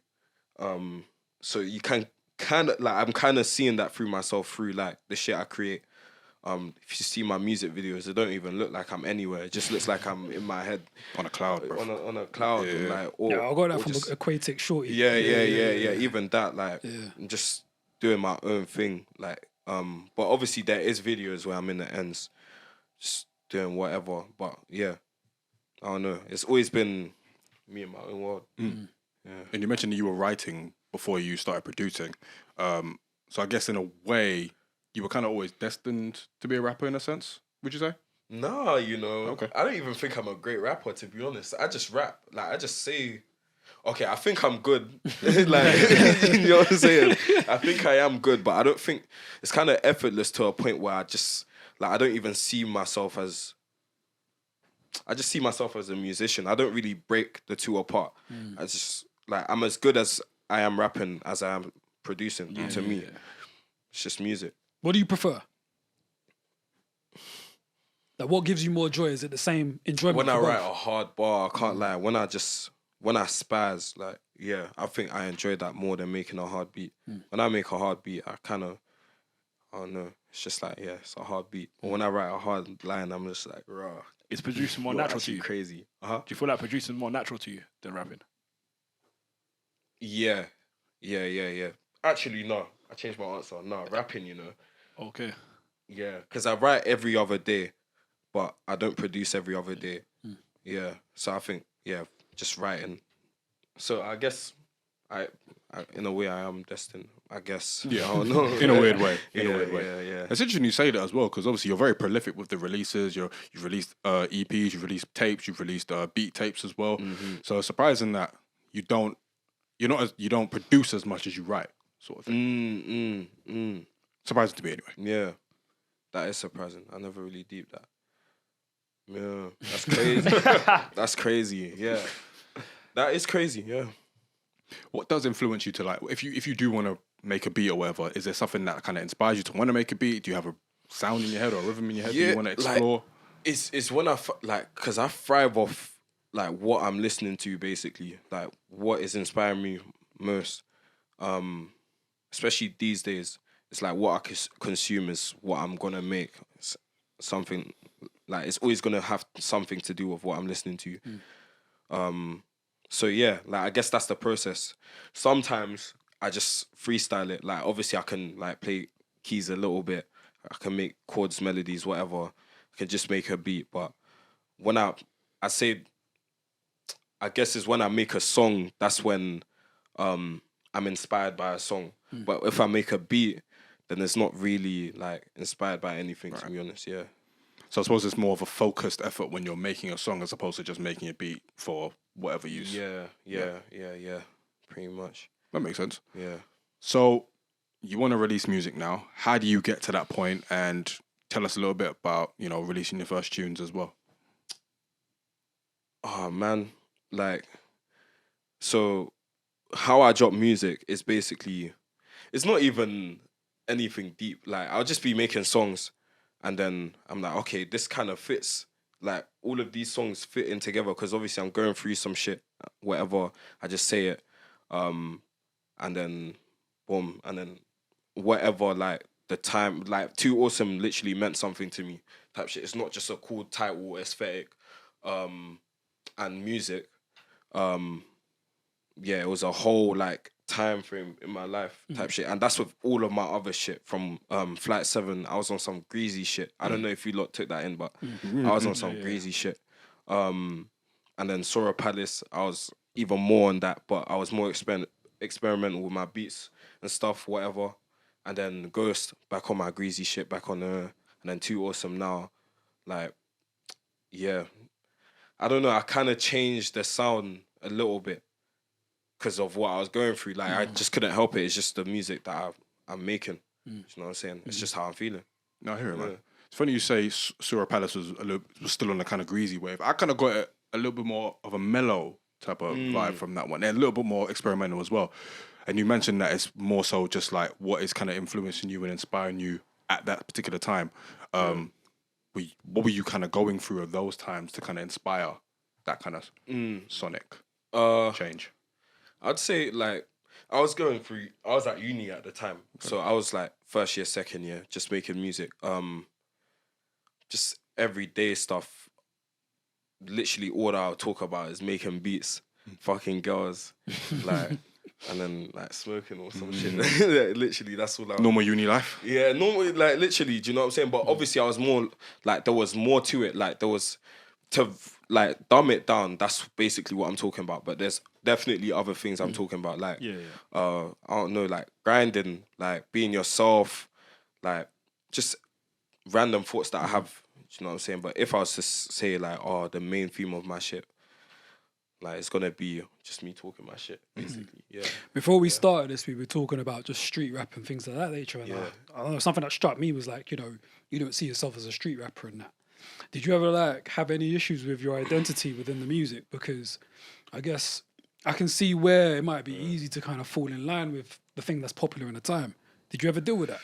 So you can kind of like I'm kind of seeing that through myself through like the shit I create. If you see my music videos, it don't even look like I'm anywhere. It just looks like I'm in my head on a cloud, bro. On a cloud, Yeah. like or, I got that from just, Aquatic Shorty. Yeah. Even that, like, I'm just doing my own thing, like. But obviously there is videos where I'm in the ends, just doing whatever. But yeah, I don't know. It's always been me in my own world. Yeah. And you mentioned that you were writing before you started producing. So I guess in a way, you were kind of always destined to be a rapper in a sense, would you say? Nah, you know, Okay. I don't even think I'm a great rapper, to be honest. I just rap. Like, I just say, okay, I think I'm good. Like, you know what I'm saying? I think I am good, but I don't think, it's kind of effortless to a point where I just, like, I don't even see myself as, I just see myself as a musician. I don't really break the two apart. I just, like, I'm as good as I am rapping as I am producing, to me. It's just music. What do you prefer? Like, what gives you more joy? Is it the same enjoyment? When I for both? write a hard bar, I can't lie. When I spaz, like, yeah, I think I enjoy that more than making a hard beat. When I make a hard beat, I don't know. It's just like, yeah, it's a hard beat. But when I write a hard line, I'm just like, raw. Is producing more You're natural to actually you? crazy. Do you feel like producing is more natural to you than rapping? Yeah. Actually, no. I changed my answer. No, rapping, you know. Okay. Yeah, because I write every other day, but I don't produce every other day. Yeah, so I think, yeah, just writing. So I guess I in a way, I am destined. I guess. Yeah. I don't know. In a weird way. Yeah. It's interesting you say that as well, because obviously you're very prolific with the releases. You've released EPs, you've released tapes, you've released beat tapes as well. So it's surprising that you don't produce as much as you write, sort of thing. Surprising to me anyway. Yeah, that is surprising. I never really deeped that. Yeah, that's crazy. That's crazy. Yeah, that is crazy. Yeah. What does influence you to, like, if you do want to make a beat or whatever, is there something that kind of inspires you to want to make a beat? Do you have a sound in your head or a rhythm in your head that you want to explore? Like, it's when because I thrive off like what I'm listening to, basically, like what is inspiring me most, especially these days. It's like what I consume is what I'm gonna make. It's something like it's always gonna have something to do with what I'm listening to. So yeah, like I guess that's the process. Sometimes I just freestyle it. Like obviously I can like play keys a little bit. I can make chords, melodies, whatever. I can just make a beat. But when I say, I guess is when I make a song, that's when I'm inspired by a song. But if I make a beat, then it's not really like inspired by anything, to be honest. Yeah. So I suppose it's more of a focused effort when you're making a song as opposed to just making a beat for whatever use. Yeah. Pretty much. That makes sense. Yeah. So you want to release music now. How do you get to that point? And tell us a little bit about, releasing your first tunes as well. Oh man, like, so how I drop music is basically, it's not even anything deep. Like I'll just be making songs and then I'm like, okay, this kind of fits. Like all of these songs fit in together because obviously I'm going through some shit, whatever. I just say it, and then boom, and then whatever. Like the time, like Too Awesome literally meant something to me. Type shit. It's not just a cool title, aesthetic, and music. Yeah, it was a whole like time frame in my life type shit, and that's with all of my other shit from Flight 7. I was on some greasy shit. I don't know if you lot took that in, but I was on some greasy shit. And then Sora Palace, I was even more on that, but I was more experimental with my beats and stuff, whatever. and then Ghost back on my greasy shit, back on and then Too Awesome now. Like, yeah, I don't know. I kind of changed the sound a little bit because of what I was going through. Like, I just couldn't help it. It's just the music that I'm making. You know what I'm saying? It's just how I'm feeling. No, I hear it, man. It's funny you say Sura Palace was still on a kind of greasy wave. I kind of got a little bit more of a mellow type of vibe from that one, and a little bit more experimental as well. And you mentioned that it's more so just like what is kind of influencing you and inspiring you at that particular time. What were you kind of going through at those times to kind of inspire that kind of sonic change? I'd say like I was at uni at the time. Okay. So I was like first year, second year, just making music. Just everyday stuff. Literally all that I'll talk about is making beats, fucking girls, like, and then like smoking or some shit. Literally, that's all I... Normal uni life? Yeah, normal, like literally, do you know what I'm saying? But obviously I was more, like there was more to it. Like there was, to like dumb it down, that's basically what I'm talking about. But there's definitely other things I'm talking about. Like, I don't know, like grinding, like being yourself, like just random thoughts that I have. You know what I'm saying? But if I was to say like, the main theme of my shit, like it's gonna be just me talking my shit, basically. Yeah. Before we started this, we were talking about just street rap and things like that nature. And I don't know, something that struck me was like, you know, you don't see yourself as a street rapper and that. Did you ever like have any issues with your identity within the music? Because I guess I can see where it might be easy to kind of fall in line with the thing that's popular in the time. Did you ever deal with that?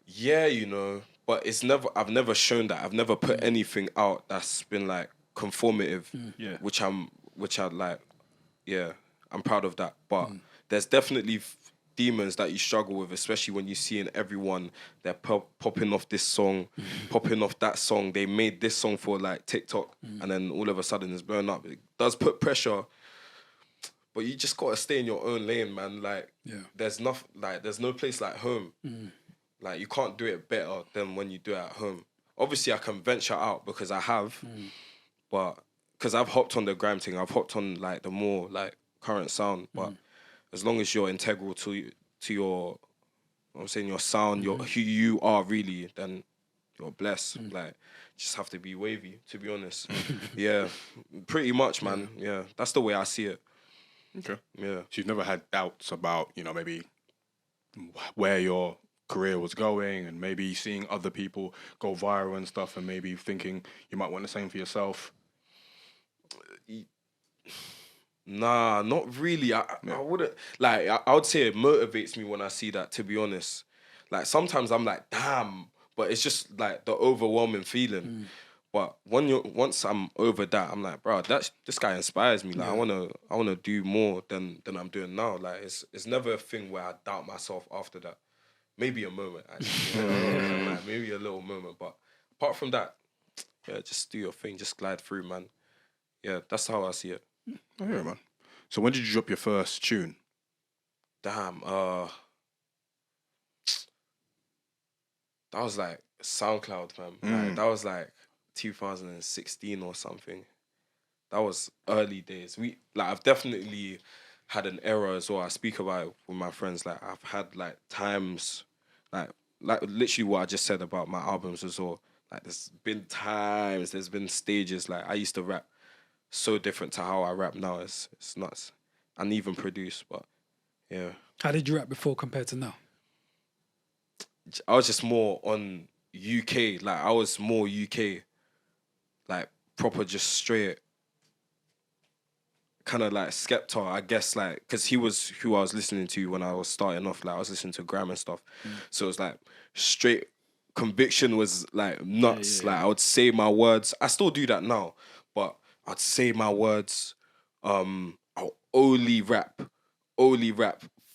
Yeah, you know, but I've never shown that. I've never put anything out that's been like conformative, which I like, I'm proud of that. But there's definitely demons that you struggle with, especially when you see in everyone, they're popping off this song, popping off that song. They made this song for like TikTok, and then all of a sudden it's blown up. It does put pressure, but you just gotta stay in your own lane, man. Like, there's no place like home. Like, you can't do it better than when you do it at home. Obviously, I can venture out because I have, but because I've hopped on the grime thing, I've hopped on like the more like current sound. But as long as you're integral to your, I'm saying, your sound, who you are really, then you're blessed. Like, just have to be wavy, to be honest. Yeah, pretty much, man. Yeah, that's the way I see it. Okay. Yeah. So you've never had doubts about, you know, maybe where your career was going, and maybe seeing other people go viral and stuff, and maybe thinking you might want the same for yourself? Nah, not really. I wouldn't, like, I would say it motivates me when I see that, to be honest. Like, sometimes I'm like, damn, but it's just like the overwhelming feeling. But once I'm over that, I'm like, bro, this guy inspires me. Like, I wanna do more than I'm doing now. Like, it's never a thing where I doubt myself after that. Maybe a moment, actually. Like, maybe a little moment. But apart from that, just do your thing. Just glide through, man. Yeah, that's how I see it. I hear it, man. So when did you drop your first tune? Damn, that was like Soundcloud, man. Like, that was like 2016 or something. That was early days. I've definitely had an era as well. I speak about it with my friends. Like, I've had like times, like literally what I just said about my albums as well. Like, there's been times, there's been stages. Like, I used to rap so different to how I rap now. It's nuts. And even produce, but yeah. How did you rap before compared to now? I was just more on UK. Like, I was more UK. Like, proper, just straight. Kind of like Skepta, I guess, like, because he was who I was listening to when I was starting off. Like, I was listening to Grime and stuff. So it was like straight conviction was like nuts. Like, I would say my words. I still do that now, but I'd say my words. I'll only rap,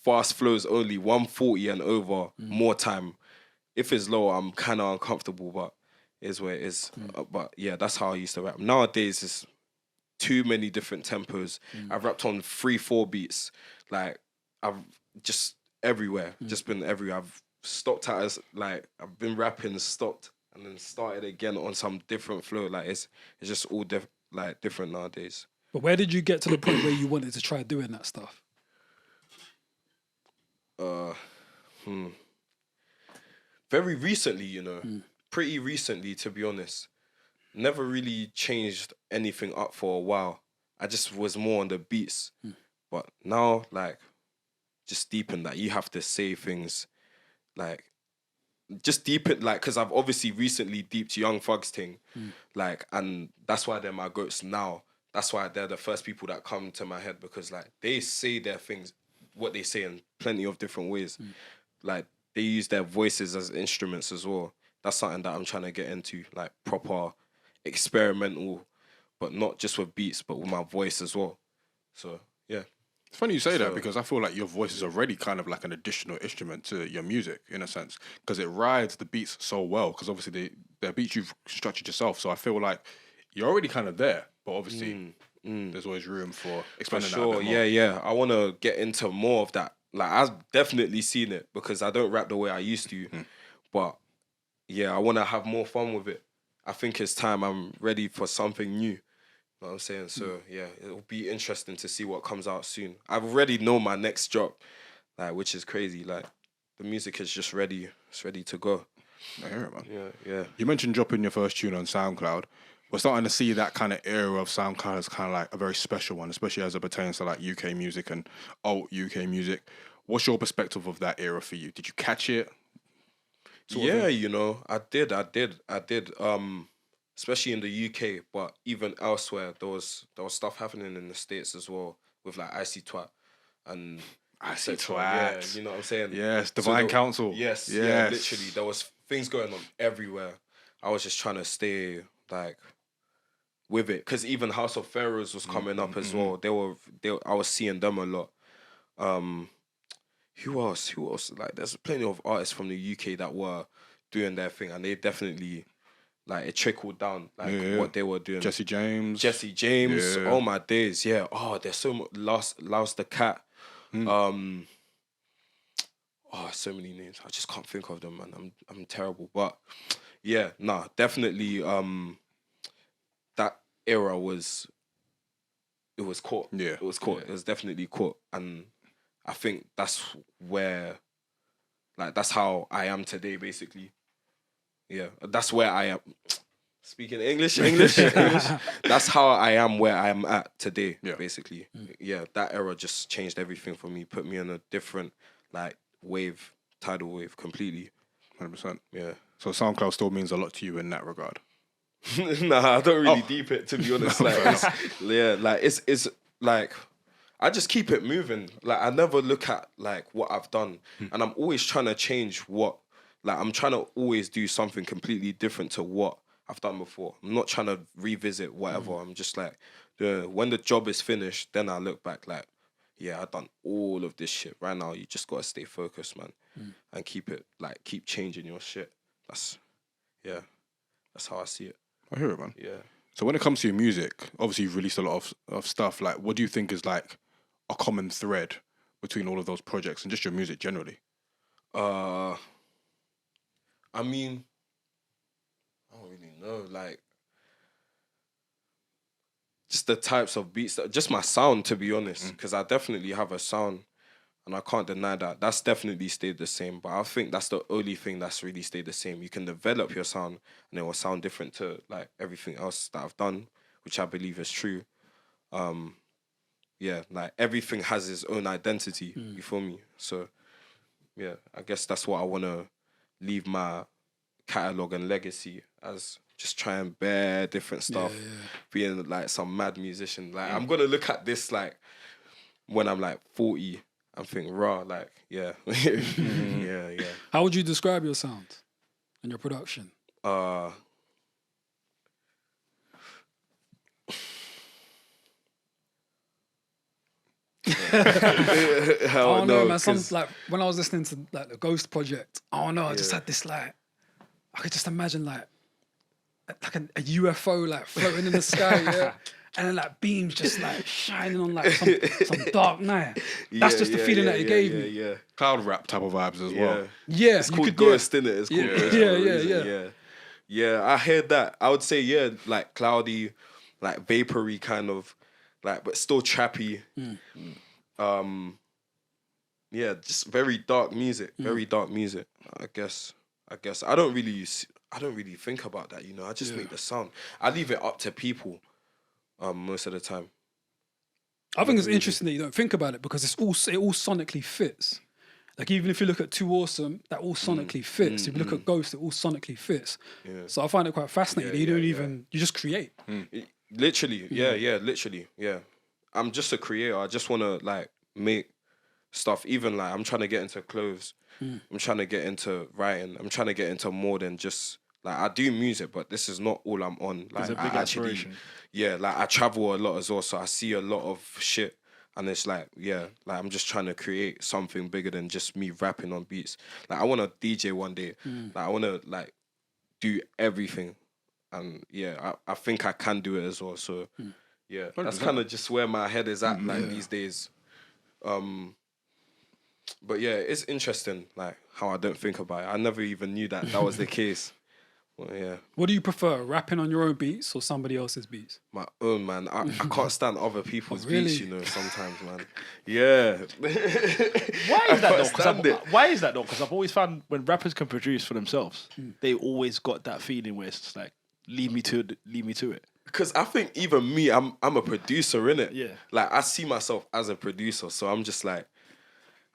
fast flows only, 140 and over, more time. If it's low, I'm kind of uncomfortable, but it is where it is. But yeah, that's how I used to rap. Nowadays, it's too many different tempos. I've rapped on 3-4 beats. Like, I've just everywhere, just been everywhere. I've stopped at, like, I've been rapping, stopped, and then started again on some different flow. Like, it's just all different nowadays. But where did you get to the point where you wanted to try doing that stuff? very recently, you know, pretty recently, to be honest. Never really changed anything up for a while. I just was more on the beats. But now, like, just deepen that. You have to say things, like, just deepen, like, because I've obviously recently deeped Young Thug's thing. Like, and that's why they're my goats now. That's why they're the first people that come to my head, because, like, they say their things, what they say in plenty of different ways. Like, they use their voices as instruments as well. That's something that I'm trying to get into, like, proper experimental, but not just with beats, but with my voice as well. So, yeah. It's funny you say that, because I feel like your voice is already kind of like an additional instrument to your music, in a sense, because it rides the beats so well, because obviously they're beats you've structured yourself. So I feel like you're already kind of there, but obviously there's always room for expanding that a bit more. Yeah. I want to get into more of that. Like, I've definitely seen it, because I don't rap the way I used to. But, yeah, I want to have more fun with it. I think it's time. I'm ready for something new. You know what I'm saying? So, yeah, it'll be interesting to see what comes out soon. I already know my next drop, like, which is crazy. Like, the music is just ready. It's ready to go. I hear it, man. Yeah. You mentioned dropping your first tune on SoundCloud. We're starting to see that kind of era of SoundCloud as kind of like a very special one, especially as it pertains to like UK music and alt UK music. What's your perspective of that era for you? Did you catch it? Yeah, you know, I did. Especially in the UK, but even elsewhere, there was stuff happening in the States as well, with like Icy Twat and Icy Twat. Twat. Yeah, you know what I'm saying? Yes, Divine Council. Yes, yeah, literally. There was things going on everywhere. I was just trying to stay like with it, because even House of Pharaohs was coming up as well. I was seeing them a lot. Who else? Like, there's plenty of artists from the UK that were doing their thing, and they definitely, like, it trickled down, like, what they were doing. Jesse James. Yeah. Oh my days, yeah. Oh, there's so much. Louse the Cat. Oh, so many names. I just can't think of them, man. I'm terrible. But yeah, definitely. That era was caught. Yeah, it was caught. Yeah. It was definitely caught, and I think that's where, like, that's how I am today, basically. Yeah, that's where I am. Speaking English. That's how I am where I am at today, basically. Yeah, that era just changed everything for me, put me on a different, like, tidal wave, completely. 100%. Yeah. So SoundCloud still means a lot to you in that regard? Nah, I don't really deep it, to be honest. It's like, I just keep it moving. Like, I never look at, like, what I've done, and I'm always trying to change what. Like, I'm trying to always do something completely different to what I've done before. I'm not trying to revisit whatever. I'm just like, when the job is finished, then I look back like, yeah, I've done all of this shit. Right now, you just gotta stay focused, man, and keep changing your shit. That's how I see it. I hear it, man. Yeah. So when it comes to your music, obviously you've released a lot of stuff. Like, what do you think is like a common thread between all of those projects and just your music generally? I mean, I don't really know. Like, just the types of beats, just my sound, to be honest, because I definitely have a sound, and I can't deny that. That's definitely stayed the same. But I think that's the only thing that's really stayed the same. You can develop your sound, and it will sound different to, like, everything else that I've done, which I believe is true. Yeah, like, everything has its own identity. You feel me? So, yeah, I guess that's what I want to leave my catalogue and legacy as, just trying bare different stuff, being like some mad musician. Like, I'm gonna look at this like when I'm like 40 and think, raw, like, yeah. Yeah. How would you describe your sound and your production? I don't know, man. Some, like, when I was listening to, like, the Ghost Project, I just had this, like, I could just imagine like a UFO, like, floating in the sky, and then, like, beams just, like, shining on, like, some dark night. That's just the feeling that it gave me. Yeah. Cloud rap type of vibes as well. Yeah, it's called Ghost, innit? It's called Ghost. Yeah, I heard that. I would say, like, cloudy, like, vapory kind of, like, but still trappy. Yeah, just very dark music. I guess. I guess I don't really think about that. You know, I just make the sound. I leave it up to people. Most of the time. I think it's interesting that you don't think about it because it all sonically fits. Like even if you look at Too Awesome, that all sonically fits. If you look at Ghost, it all sonically fits. Yeah. So I find it quite fascinating. You just create. Literally, literally, yeah. I'm just a creator. I just want to like make stuff. Even like I'm trying to get into clothes. I'm trying to get into writing. I'm trying to get into more than just like I do music, but this is not all I'm on. Like it's a big aspiration. Like I travel a lot as well, so I see a lot of shit. And it's like, like I'm just trying to create something bigger than just me rapping on beats. Like I want to DJ one day. Like I want to like do everything. And I think I can do it as well. So that's kind of just where my head is at like these days. But yeah, it's interesting like how I don't think about it. I never even knew that was the case. Well, yeah. What do you prefer, rapping on your own beats or somebody else's beats? My own, man. I can't stand other people's beats, you know, sometimes, man. Yeah. Why is that though? Because I've always found when rappers can produce for themselves, they always got that feeling where it's just like, leave me to it. Because I think even me, I'm a producer, innit? Yeah. Like, I see myself as a producer, so I'm just like,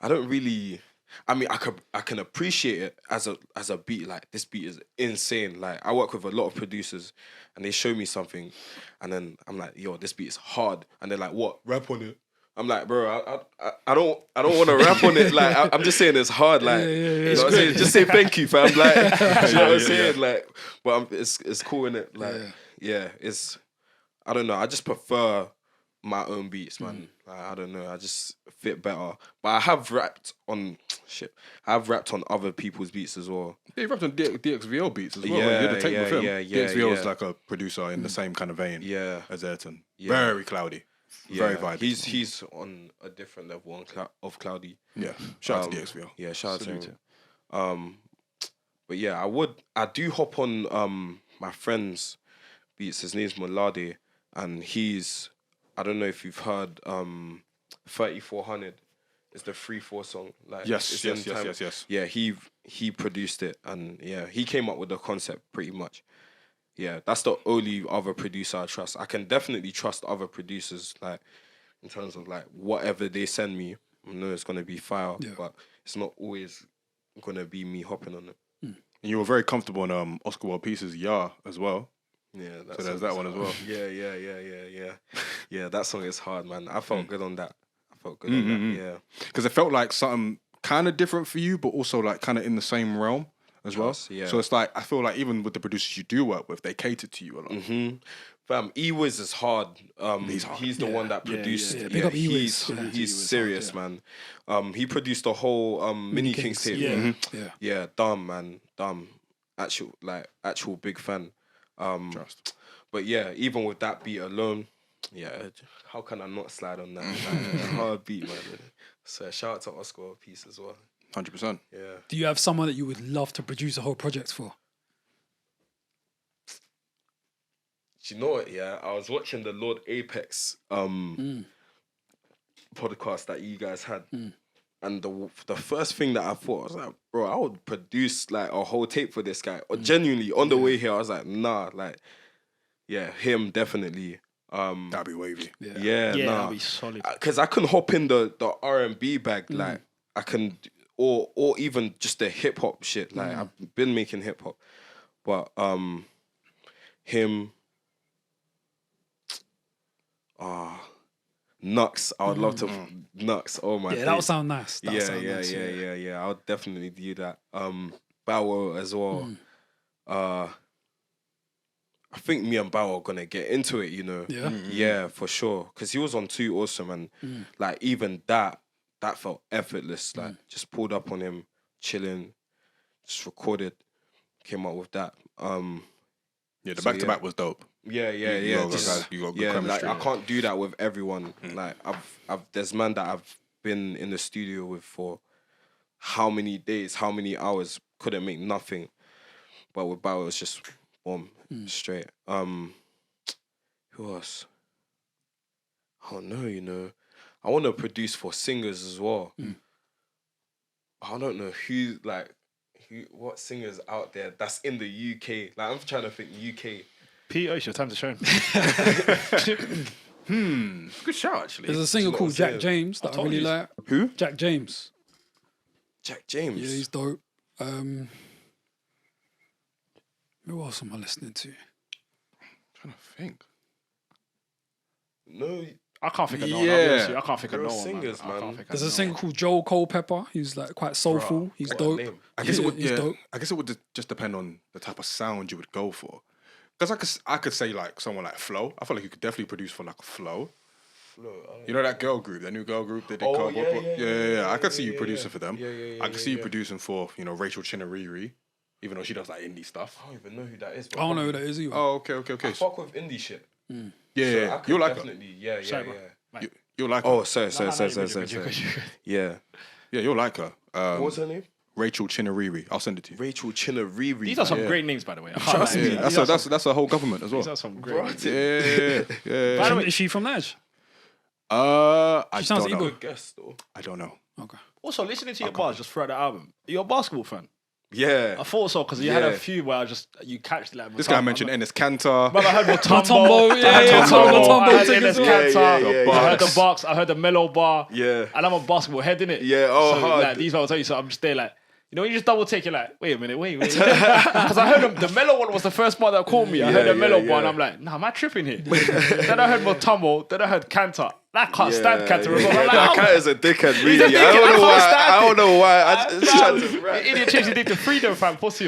I don't really... I mean, I can appreciate it as a beat. Like this beat is insane. Like I work with a lot of producers, and they show me something, and then I'm like, yo, this beat is hard, and they're like, what? Rap on it. I'm like, bro, I don't want to rap on it. Like I'm just saying it's hard. Like you know what I'm saying? Just say thank you, fam. Like you know what I'm saying? Like, but it's cool in it. Like it's I don't know. I just prefer my own beats, man. Like, I don't know. I just fit better. But I have rapped on I've rapped on other people's beats as well. Yeah, you rapped on DXVL beats as well. Yeah, you had to take with him. DXVL is yeah. like a producer in the same kind of vein as Ayrton. Yeah. Very cloudy. Very vibey. He's on a different level of cloudy. Yeah. Shout out to DXVL. Yeah, shout out to him. But yeah, I do hop on my friend's beats. His name's Molade, and I don't know if you've heard 3400. It's the 3/4 song. Like yes. Yeah, he produced it, and he came up with the concept pretty much. Yeah, that's the only other producer I trust. I can definitely trust other producers, like in terms of like whatever they send me. I know it's gonna be fire, but it's not always gonna be me hopping on it. And you were very comfortable on Oscar Wilde Pieces, as well. Yeah, so there's that one as well. Yeah, that song is hard, man. I felt good on that. On that, yeah. Because it felt like something kind of different for you, but also like kind of in the same realm as well. Yeah. So it's like, I feel like even with the producers you do work with, they cater to you a lot. Fam, E-Wiz is hard. He's hard. He's the one that produced. Big up E-Wiz. He's serious, hard, man. He produced the whole Mini Kings tape. Yeah, dumb, man. Dumb. Actual big fan. Trust. But yeah, even with that beat alone, how can I not slide on that? Hard beat, man. So shout out to Oscar Piece as well. 100%. Yeah. Do you have someone that you would love to produce a whole project for? Do you know what? Yeah, I was watching the Lord Apex podcast that you guys had, and the first thing that I thought, I was like, bro, I would produce like a whole tape for this guy. Or genuinely, on the way here, I was like, nah, like, him definitely. That'd be wavy. Nah. That'd be solid. Because I can hop in the R&B bag, like I can, or even just the hip hop shit. Like I've been making hip hop, but him, Knucks. I would love to Knucks. Oh my. Yeah, that would sound nice. Yeah. I would definitely do that. Bawo as well. I think me and Bawo are gonna get into it, you know. Yeah. Yeah, for sure. Cause he was on Too Awesome, and like even that felt effortless. Like just pulled up on him, chilling, just recorded, came up with that. The back to back was dope. Yeah. You got good chemistry. Like I can't do that with everyone. Like I've there's man that I've been in the studio with for how many days, how many hours, couldn't make nothing. But with Bawo, it was just boom, straight. Who else? I don't know, you know. I want to produce for singers as well. I don't know who, like, what singers out there that's in the UK? Like I'm trying to think UK. Peter, it's your time to shine. Good shout, actually. There's a singer what called I'm Jack saying? James that I told really you. like. Who? Jack James. Jack James. Yeah, he's dope. Who else am I listening to? trying to think. No, I can't think of no one. Yeah. I'll be honest with you, I can't think of Girl no one. singers, I can't man. think of There's a no singer one. called Joel Culpepper. He's like quite soulful. He's what a dope. name. I guess it would. He's Yeah, dope. I guess it would just depend on the type of sound you would go for. Because I could say like someone like Flo. I feel like you could definitely produce for like Flo. You know that girl group, that new girl group they did. Oh, Cowboy yeah, Bop? yeah, I could see you yeah, producing yeah. for them. Yeah, I could see you yeah. producing for Rachel Chinariri, even though she does like indie stuff. I don't even know who that is. I don't know who that is either. Oh, okay. I fuck with indie shit. Yeah, So yeah. I could You'll like her. definitely. Yeah. Sorry, bro. Right. You'll like her. Oh, sorry. No, you're good, Sorry. you're good. Yeah. Yeah, you'll like her. What was her name? Rachel Chinariri. I'll send it to you. Rachel Chinariri. These are some Yeah. great names, by the way. I can't Trust lie. me. Yeah, that's a whole government as well. These are some great names. Yeah. By the way, Is she from Naj? I She sounds don't know. Igbo. Guess though. I don't know. Okay. Also, listening to your bars just throughout the album, you're a basketball fan. Yeah. I thought so because you had Yeah. a few where you catch like This guy mentioned Enes Kanter. But I heard Mutombo, Mutombo. yeah, I heard yeah, Mutombo. Mutombo I heard thing as Enes well. Kanter. Yeah, I heard the Bucks. box. I heard the Mellow bar. Yeah. And I'm a basketball head, innit? Yeah, oh, so, hard. like, these I'll tell you. So I'm just there like, you know, when you just double take, you're like, wait a minute. Because I heard the Mellow one was the first part that caught me. I heard the Yeah, Mellow yeah, bar and yeah. I'm like, nah, am I tripping here? Then I heard Mutombo. Then I heard Kanter. I can't stand Kanter. Yeah, I'm like, that oh, cat is a dickhead, really. a dickhead, I don't know I why. can't stand I don't know why. I Nah, just tried to rap. Idiot changed his name to Freedom Fam Pussy.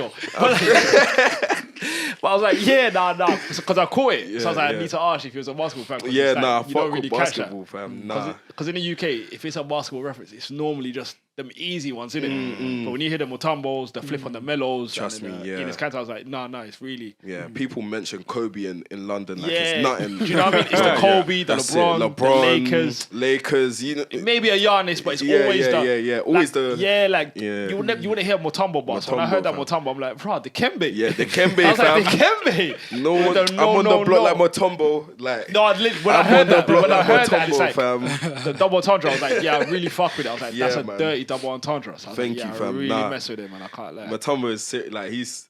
But I was like, yeah, nah, because I caught it. So I was like, I Yeah. need to ask you if he was a basketball fan. 'cause Yeah, it's like, nah, you fuck don't with really catch that. basketball, fam. Nah. Because in the UK, if it's a basketball reference, it's normally just them easy ones, innit? But when you hear the Mutombos, the flip on the mellows, Trust and me, yeah. Enes Kanter, I was like, nah, it's really. Yeah, people mention Kobe in London like Yeah. it's nothing. Do you know what I mean? It's the Kobe, the That's LeBron, the Lakers, you know. Maybe a Giannis, but it's Yeah, always yeah, the yeah. Always like, the- yeah, like Yeah. you wouldn't hear Mutombo bars. When I heard that Mutombo, Mutombo, I'm like, bro, the Kembe. Yeah, the Kembe, I was fam. like, the Kembe. No one, I'm on the block like Mutombo. Like, No, when I I'm heard on the that, block when I like heard that, it's Mutombo, like fam. the double entendre. I was like, yeah, I really fuck with it. I was like, that's Yeah, a man. dirty double entendre. So I was Thank like, you, yeah, fam. I really Nah. mess with him, and I can't lie. Mutombo is like he's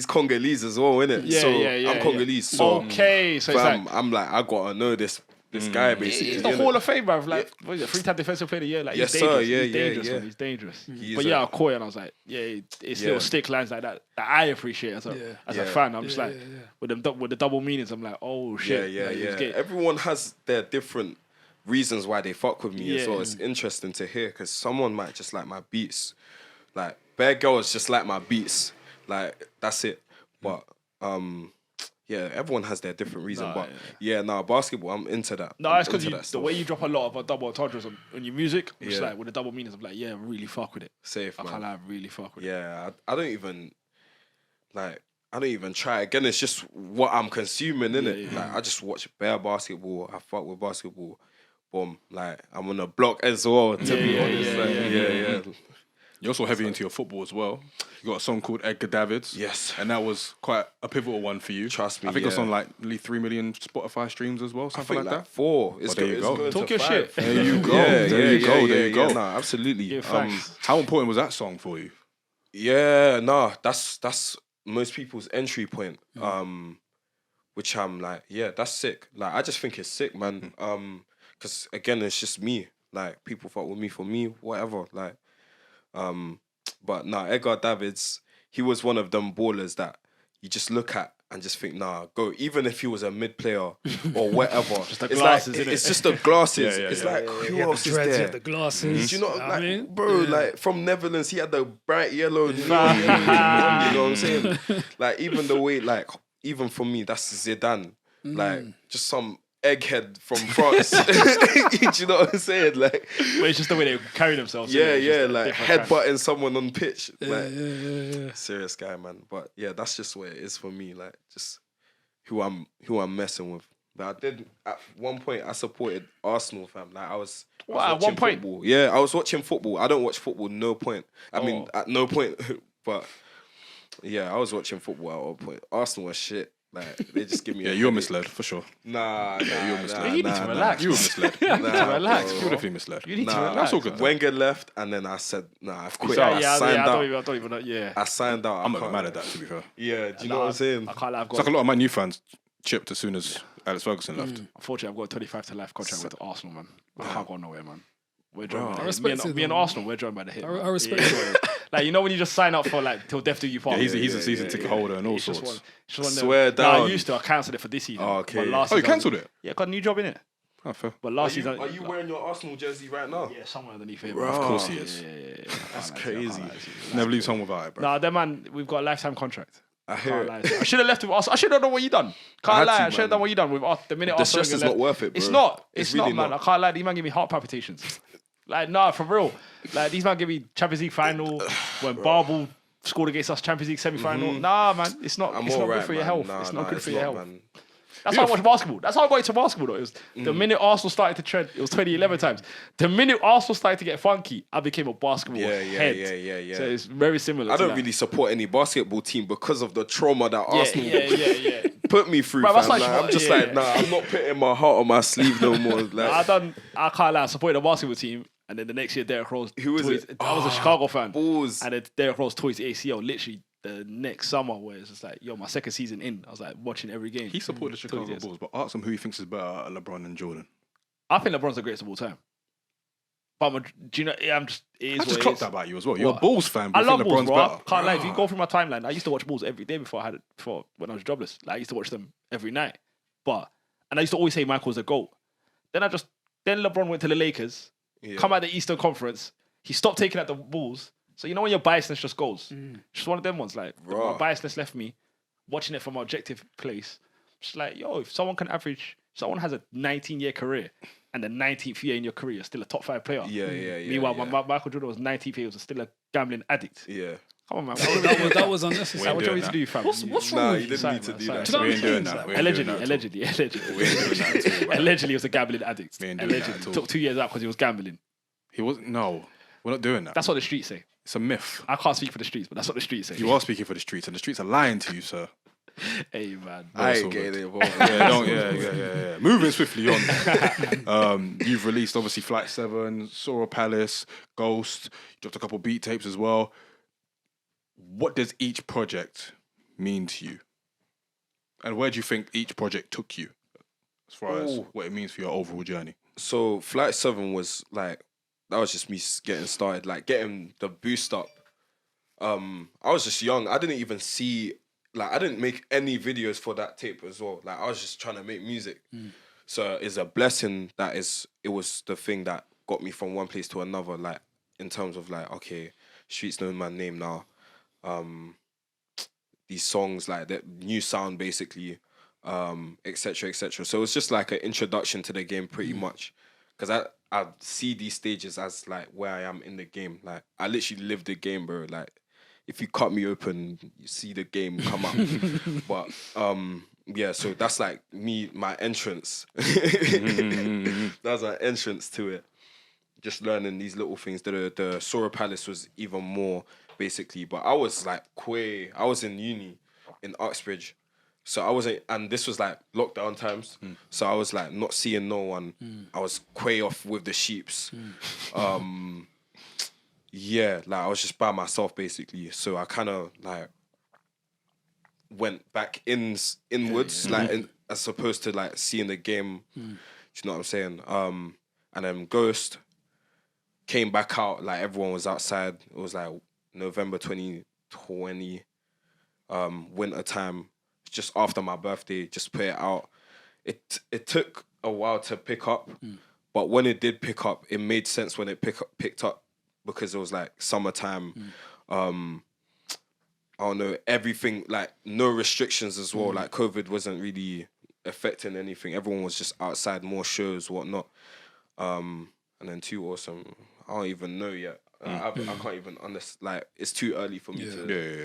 Congolese as well, innit? Yeah, so yeah. I'm Congolese, so Okay, so it's fam, like. I'm like I gotta know this guy basically. He's the innit? Hall of Fame, bruv. Like, what is it, 3-time defensive player of the year? Like, Yes, he's sir. dangerous. Yeah, he's yeah, dangerous, yeah. man. He's dangerous. He But is yeah, a- I caught it and I was like, yeah, it's Yeah. little stick lines like that I appreciate as a Yeah. fan. I'm just Yeah, like, yeah, yeah. with the double meanings, I'm like, oh shit. Yeah, Like, it was yeah. good. Everyone has their different reasons why they fuck with me as Yeah. well. It's interesting to hear because someone might just like my beats. Like, bare girls just like my beats. Like, that's it. But, yeah, everyone has their different reason. Nah, But, yeah, basketball, I'm into that. No, I'm it's because into that the stuff. way you drop a lot of double entendres on your music, which is Yeah. like with the double meanings, I'm like, yeah, I really fuck with it. Safe, I man. can't lie, I really fuck with it. Yeah, I don't even try. Again, it's just what I'm consuming, innit? Yeah. Like, I just watch bare basketball. I fuck with basketball. Boom. Like, I'm on the block as well, to be Yeah, honest. yeah, Like, yeah. You're also heavy into your football as well. You got a song called Edgar Davids. Yes. And that was quite a pivotal one for you. Trust me, I think it's yeah. on like nearly 3 million Spotify streams as well, I something think like like that. 4. It's there you go. going Talk to your 5. shit. There you go. Yeah, there you go. yeah, There you go. Nah, absolutely. Yeah, facts. How important was that song for you? Yeah, nah, that's most people's entry point. Which I'm like, yeah, that's sick. Like, I just think it's sick, man. Because again, it's just me. Like, people fuck with me for me, whatever. Like, but nah, Edgar Davids, he was one of them ballers that you just look at and just think, nah, go. Even if he was a mid player or whatever, Just the it's glasses, like innit? it's just the glasses. Yeah, yeah, it's yeah. like who He had the else is dreads, he there? had the glasses. Do you know, I like, mean, bro, yeah. like from Netherlands, he had the bright yellow. You know what I'm saying? Like, even the way, like, even for me, that's Zidane. Like, just some egghead from France. Do you know what I'm saying? Like, But it's just the way they carry themselves. yeah, innit? It's just a like different kind. headbutting someone on pitch. Like, Yeah. serious guy, man. But yeah, that's just where it is for me. Like, just who I'm messing with. But I did at one point. I supported Arsenal, fam. Like, I was What, at watching one point? football. Yeah, I was watching football. I don't watch football. No point. I mean, Oh. at no point. But yeah, I was watching football at one point. Arsenal was shit. Like they just give me. Yeah, you were misled for sure. Nah, you were misled. You need to relax. You were misled. You need to relax. You were definitely misled. You need to Nah, relax. That's all good. Wenger left, and then I said, "Nah, I've quit." Yeah, I signed out. I don't even know. Yeah. I signed out. I'm I not can't- mad at that, to be fair. Yeah, do you know what I'm saying? I can't lie. I've It's like got. a lot of my new fans chipped as soon as Alex Ferguson left. Unfortunately, I've got a 25 to life contract with Arsenal, man. I can't go nowhere, man. We're joined by I the hip. respect it, Me and though. Arsenal, we're joined by the hip. I man. respect Yeah. Like, you know when you just sign up for like till death do you part. Yeah, he's a season ticket holder and all It's just sorts. one- it's just one Swear of them- Nah, down. I used to. I cancelled it for this season. Oh, okay. But last Oh, you season- cancelled it? Yeah, got a new job in it. Oh, fair. But last season, Are you wearing your Arsenal jersey right now? yeah, somewhere underneath here. Bro. Bro. Of course he is. Yeah. That's I can't crazy. lie to you. Never leaves home without it, bro. Nah, that man, we've got a lifetime contract. I Can't hear lie it. to you. I should have left with Arsenal. I should have done what you done. I Can't had lie. to, I should have man. done what you done with the minute The Arsenal stress is left. not worth it, bro. It's not. It's It's not, really man. not. I can't lie. These man give me heart palpitations. Like, nah, for real. Like, these man give me Champions League final when Bawo scored against us Champions League semi-final. Nah, man. It's not. I'm It's not alright, good for your man. health. Nah, It's not good for your health. man. That's how I watch basketball. That's how I got into basketball, though. It was the minute Arsenal started to trend, it was 2011 times. The minute Arsenal started to get funky, I became a basketball head. Yeah. So it's very similar I to don't that. really support any basketball team because of the trauma that Yeah, Arsenal yeah. put me through. Bro, that's fam. like- Like, I'm just yeah, like, yeah. nah, I'm not putting my heart on my sleeve no more. Like, I can't lie, I supported the basketball team, and then the next year Derrick Rose. Who was toys- it? I was a Chicago fan. balls. And then Derrick Rose tore his ACL literally the next summer, where it's just like, yo, my second season in, I was like watching every game. He supported the Chicago years. Bulls, but ask him who he thinks is better, LeBron and Jordan. I think LeBron's the greatest of all time. But do you know? Yeah, I'm just. It is I what just it clocked is. that about you as well. You're What? a Bulls fan, but I you love think Bulls, LeBron's bro. better. Can't lie. If you go through my timeline, I used to watch Bulls every day before I had it for when I was jobless. Like I used to watch them every night. And I used to always say Michael's the GOAT. Then LeBron went to the Lakers. Yeah. Come out the Eastern Conference. He stopped taking out the Bulls. So you know when your biasness just goes. Just one of them ones. Like my Bruh. biasness left me watching it from an objective place. Just like, yo, if someone has a 19-year career and the 19th year in your career, you're still a top 5 player. Yeah. Meanwhile, Michael Jordan was 19th year, he was still a gambling addict. Yeah. Come on, man. That was unnecessary. What do you want me that. to do, fam? What's wrong Nah, with you you? didn't need to do that. Do you know We what ain't I'm doing saying? that. We ain't doing that at all. Allegedly. We ain't doing that at all, bro. Allegedly, he was a gambling addict. We ain't doing that Allegedly. at all. Took 2 years out because he was gambling. He wasn't. No, we're not doing that. That's what the streets say. It's a myth. I can't speak for the streets, but that's what the streets say. You are speaking for the streets, and the streets are lying to you, sir. Hey, man. I That's ain't all getting good. involved. Yeah. Moving swiftly on. You've released obviously Flight 7, Sora Palace, Ghost. You dropped a couple beat tapes as well. What does each project mean to you? And where do you think each project took you as far as Ooh. what it means for your overall journey? So Flight 7 was like, that was just me getting started, like getting the boost up. I was just young. I didn't even see, like, I didn't make any videos for that tape as well. Like, I was just trying to make music. So it's a blessing that it was the thing that got me from one place to another, like, in terms of like, okay, streets know my name now. These songs, like that new sound basically, etc. So it's just like an introduction to the game pretty much. Because I see these stages as like where I am in the game. Like I literally live the game, bro. Like if you cut me open, you see the game come up. But yeah, so that's like my entrance. That's an entrance to it. Just learning these little things. The Sora Palace was even more basically. But I was like I was in uni in Uxbridge. So I wasn't, and this was like lockdown times. So I was like not seeing no one. I was quay off with the sheeps. Yeah, like I was just by myself basically. So I kind of like went back inwards, like as opposed to like seeing the game. Do you know what I'm saying? And then Ghost came back out, like everyone was outside. It was like November 2020, winter time. Just after my birthday, just put it out. It took a while to pick up, but when it did pick up, it made sense when it picked up because it was like summertime. I don't know, everything, like no restrictions as well. Like COVID wasn't really affecting anything. Everyone was just outside, more shows, whatnot. And then Too Awesome, I don't even know yet. I can't even understand. Like it's too early for me to. Yeah. You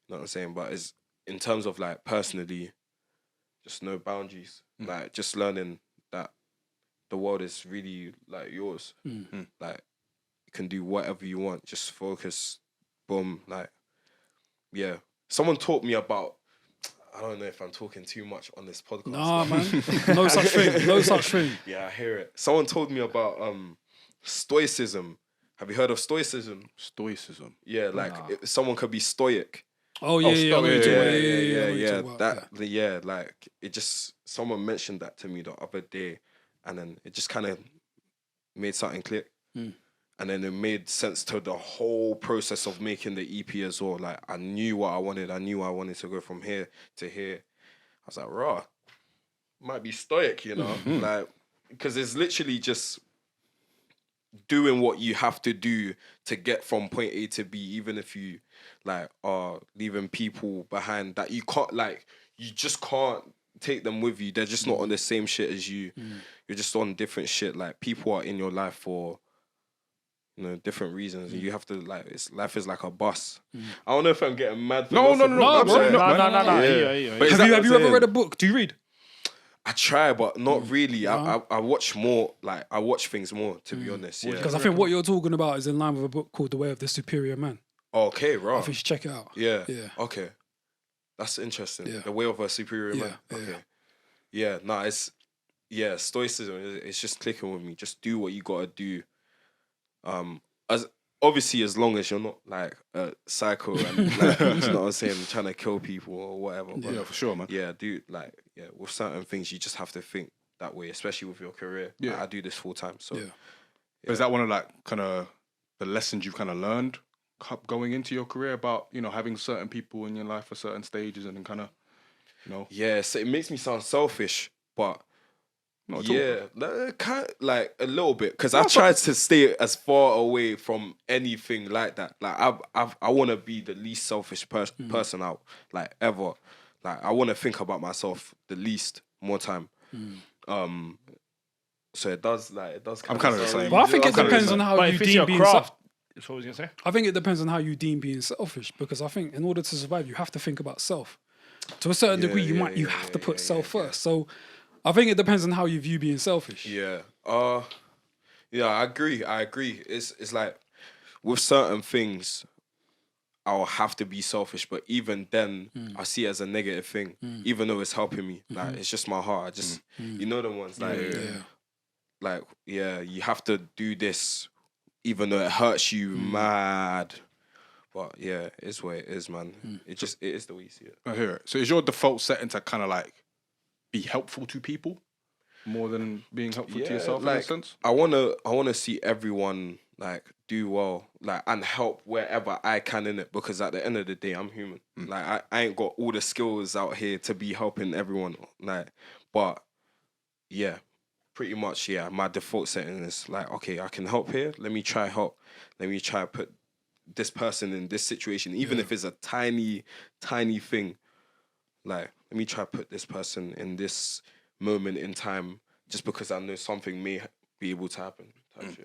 know what I'm saying? But it's in terms of like personally, just no boundaries. Like just learning that the world is really like yours. Like you can do whatever you want. Just focus. Boom. Like yeah. Someone taught me about. I don't know if I'm talking too much on this podcast. Nah, man. No such thing. No such thing. Yeah, I hear it. Someone told me about stoicism. Have you heard of stoicism? Stoicism. Yeah, like someone could be stoic. Oh yeah, yeah, Yeah, like it just someone mentioned that to me the other day, and then it just kind of made something click, and then it made sense to the whole process of making the EP as well. Like I knew what I wanted. I knew I wanted to go from here to here. I was like, raw, might be stoic, you know, like because it's literally just doing what you have to do to get from point A to B, even if you like are leaving people behind that you can't, like, you just can't take them with you. They're just not on the same shit as you. You're just on different shit. Like people are in your life for, you know, different reasons. And you have to like, life is like a bus. I don't know if I'm getting mad. No. No. But Have you ever read a book? Do you read? I try, but not really. I watch more, like, I watch things more, to be honest. Yeah. Because I think what you're talking about is in line with a book called The Way of the Superior Man. Okay, right. I think you should check it out. Yeah. Yeah. Okay. That's interesting. Yeah. The way of a superior man. Yeah, Okay. Yeah, nah, it's, yeah, stoicism, it's just clicking with me. Just do what you gotta do. As obviously, as long as you're not like a psycho and like, you know what I'm saying, trying to kill people or whatever. But Yeah, for sure, man. yeah, with certain things, you just have to think that way, especially with your career. Yeah. Like, I do this full time, so. Yeah. But is that one of like kind of the lessons you've kind of learned going into your career about, you know, having certain people in your life for certain stages and then kind of, you know? Yeah, so it makes me sound selfish, but Not at all. yeah, kind of, like a little bit, because I tried to stay as far away from anything like that. Like I want to be the least selfish person out, like ever. Like I want to think about myself the least more time. So it does I'm kind of the same. But I think it depends on how But you if it's deem your being craft, that's what I was gonna say. I think it depends on how you deem being selfish, because I think in order to survive, you have to think about self. To a certain degree, you have to put self first. So I think it depends on how you view being selfish. Yeah. Yeah, I agree. It's like with certain things, I'll have to be selfish, but even then, I see it as a negative thing, even though it's helping me. Like it's just my heart. I just, you know, the ones like, you have to do this, even though it hurts you mad. But yeah, it's what it is, man. It is the way you see it. I hear it. So is your default setting to kind of like be helpful to people more than being helpful to yourself in like, a sense? I wanna see everyone like do well, like, and help wherever I can in it, because at the end of the day, I'm human. Like I ain't got all the skills out here to be helping everyone. Like, but yeah, pretty much, yeah. My default setting is like, okay, I can help here. Let me try help. Let me try put this person in this situation, even if it's a tiny thing. Like, let me try put this person in this moment in time, just because I know something may be able to happen.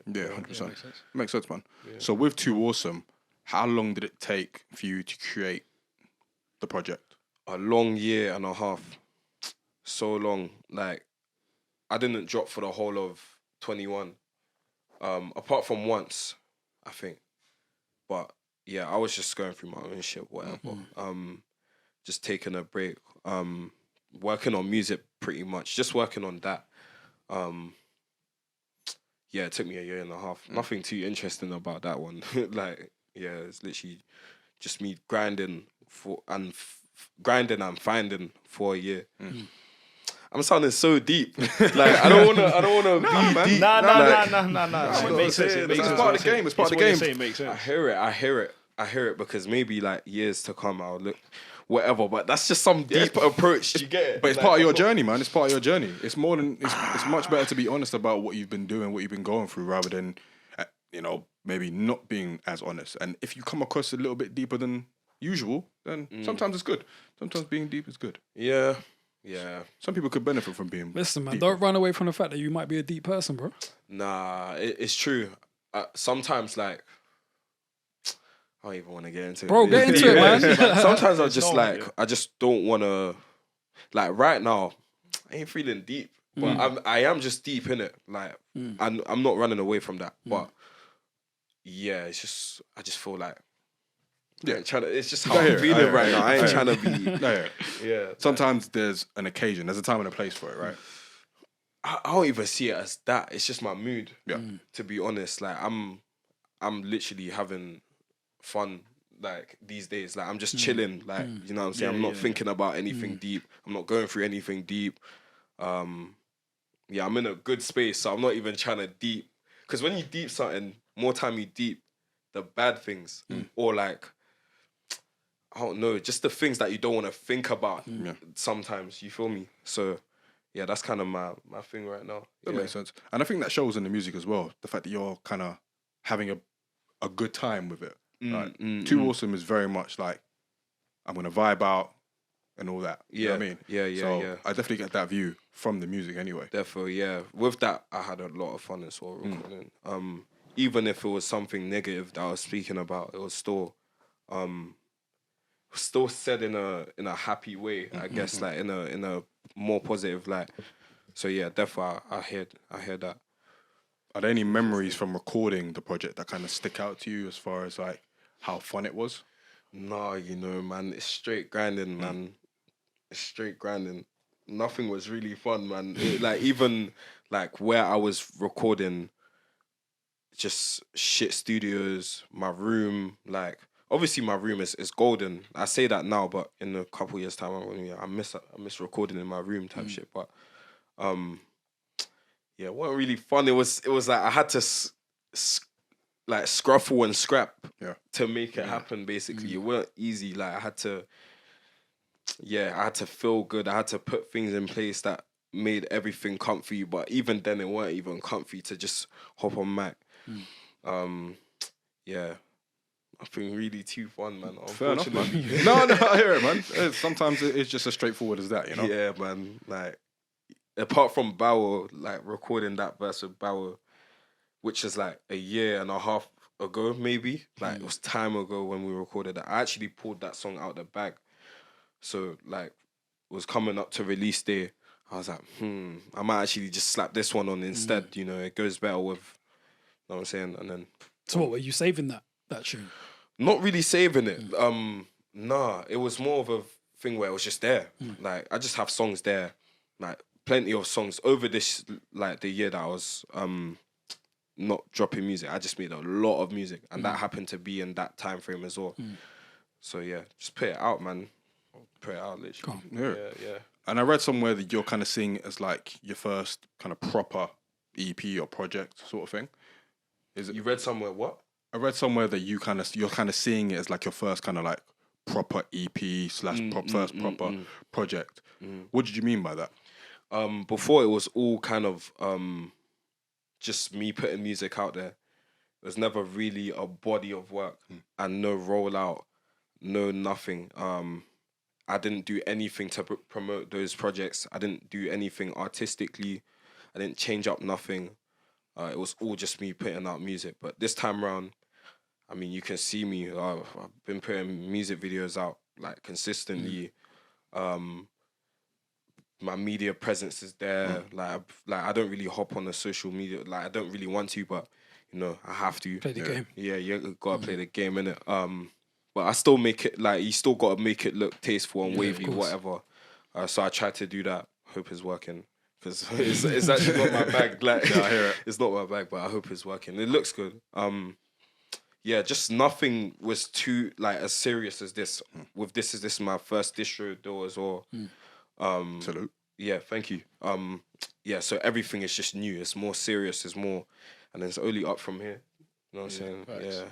Yeah, 100%. Makes sense, man. Yeah. So with Too Awesome, how long did it take for you to create the project? A long year and a half. So long. Like, I didn't drop for the whole of 21. Apart from once, I think. But yeah, I was just going through my own shit, whatever. Just taking a break. Working on music pretty much. Just working on that. Yeah, it took me a year and a half. Nothing too interesting about that one. Like, yeah, it's literally just me grinding and finding for a year. I'm sounding so deep. Like, I don't wanna be deep. Nah. It makes sense. It's part of the game. It's part of the game. It makes sense. I hear it because maybe like years to come I'll look whatever, but that's just some deep approach. You get it? But it's part of your journey, man. It's part of your journey. It's more than it's much better to be honest about what you've been doing, what you've been going through, rather than you know, maybe not being as honest. And if you come across a little bit deeper than usual, then sometimes it's good. Sometimes being deep is good. Yeah. Some people could benefit from being. Listen, man, deep. don't run away from the fact that you might be a deep person, bro. Nah, it's true. Sometimes, like, I don't even want to get into it. Bro, get into it, man. Sometimes I just don't want to, like, right now, I ain't feeling deep. But I am just deep in it. Like, I'm not running away from that. But, yeah, it's just, I just feel like, Yeah. It's just how I'm feeling right now. I ain't trying to be. Yeah. Sometimes there's an occasion. There's a time and a place for it, right? I don't even see it as that. It's just my mood. Yeah. To be honest, like I'm literally having fun. Like these days, like I'm just chilling. Like you know what I'm saying. I'm not thinking about anything deep. I'm not going through anything deep. I'm in a good space, so I'm not even trying to deep. Because when you deep something, more time you deep the bad things or like I don't know, just the things that you don't want to think about. Sometimes you feel me. So yeah, that's kind of my thing right now. That makes sense, and I think that shows in the music as well. The fact that you're kind of having a good time with it. Right. Too Awesome is very much like I'm gonna vibe out and all that. You know what I mean? Yeah. I definitely get that view from the music anyway. Definitely, yeah. With that, I had a lot of fun as well recording. Even if it was something negative that I was speaking about, it was still said in a happy way. I guess like in a more positive light. So yeah, definitely, I hear that. Are there any memories from recording the project that kind of stick out to you as far as like how fun it was? No, you know, man, it's straight grinding, man. It's straight grinding. Nothing was really fun, man. Like even like where I was recording, just shit studios, my room, like obviously my room is golden. I say that now, but in a couple years time, I miss recording in my room type shit. But yeah, it wasn't really fun. It was like I had to like scruffle and scrap to make it happen. Basically, it weren't easy. Like I had to feel good. I had to put things in place that made everything comfy. But even then, it weren't even comfy to just hop on Mac. Yeah, nothing really too fun, man. Fair enough, man. No, I hear it, man. Sometimes it's just as straightforward as that, you know. Yeah, man. Like apart from Bawo, like recording that verse with Bawo, which is like a year and a half ago, maybe. Like it was time ago when we recorded that. I actually pulled that song out the bag. So like it was coming up to release day. I was like, I might actually just slap this one on instead. You know, it goes better with, you know what I'm saying? And then So what, were you saving that tune? not really saving it. Nah, it was more of a thing where it was just there. Like I just have songs there, like plenty of songs over this, like the year that I was not dropping music. I just made a lot of music, and that happened to be in that time frame as well. So yeah, just put it out, man. Put it out, literally. Yeah. And I read somewhere that you're kind of seeing it as like your first kind of proper EP or project sort of thing. Is it? You read somewhere what? I read somewhere that you're kind of seeing it as like your first kind of like proper EP / first proper project. What did you mean by that? Before it was all kind of just me putting music out there. It was never really a body of work and no rollout, no nothing. I didn't do anything to promote those projects. I didn't do anything artistically. I didn't change up nothing. It was all just me putting out music. But this time around, I mean, you can see me. I've been putting music videos out like consistently. My media presence is there. Like I don't really hop on the social media. Like I don't really want to, but you know, I have to Play the game. Yeah, you gotta play the game, innit? But I still make it like you still gotta make it look tasteful and wavy, whatever. So I try to do that. Hope it's working. Because it's actually not my bag. Like, I hear it. It's not my bag, but I hope it's working. It looks good. Yeah, just nothing was too like as serious as this. With this is my first distro deal as well. Salute. Yeah, thank you. Yeah, so everything is just new. It's more serious. It's more, and it's only up from here. You know what I'm saying? Facts. Yeah,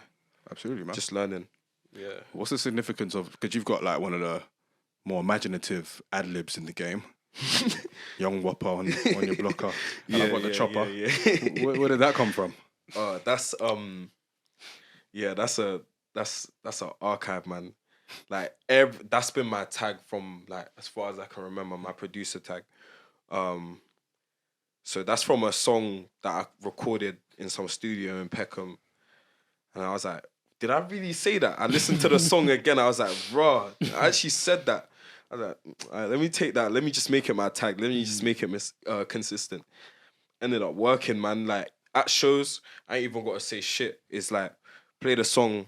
Absolutely, man. just learning. Yeah. What's the significance of? Because you've got like one of the more imaginative ad-libs in the game. Young Whopper on your blocker, and I've got the chopper. Yeah. Where did that come from? That's that's an archive, man. Like that's been my tag from like as far as I can remember, my producer tag. So that's from a song that I recorded in some studio in Peckham, and I was like, did I really say that? I listened to the song again. I was like, bruh, I actually said that. I was like, all right, let me take that. Let me just make it my tag. Let me just make it consistent. Ended up working, man. Like at shows, I ain't even got to say shit. It's like play the song,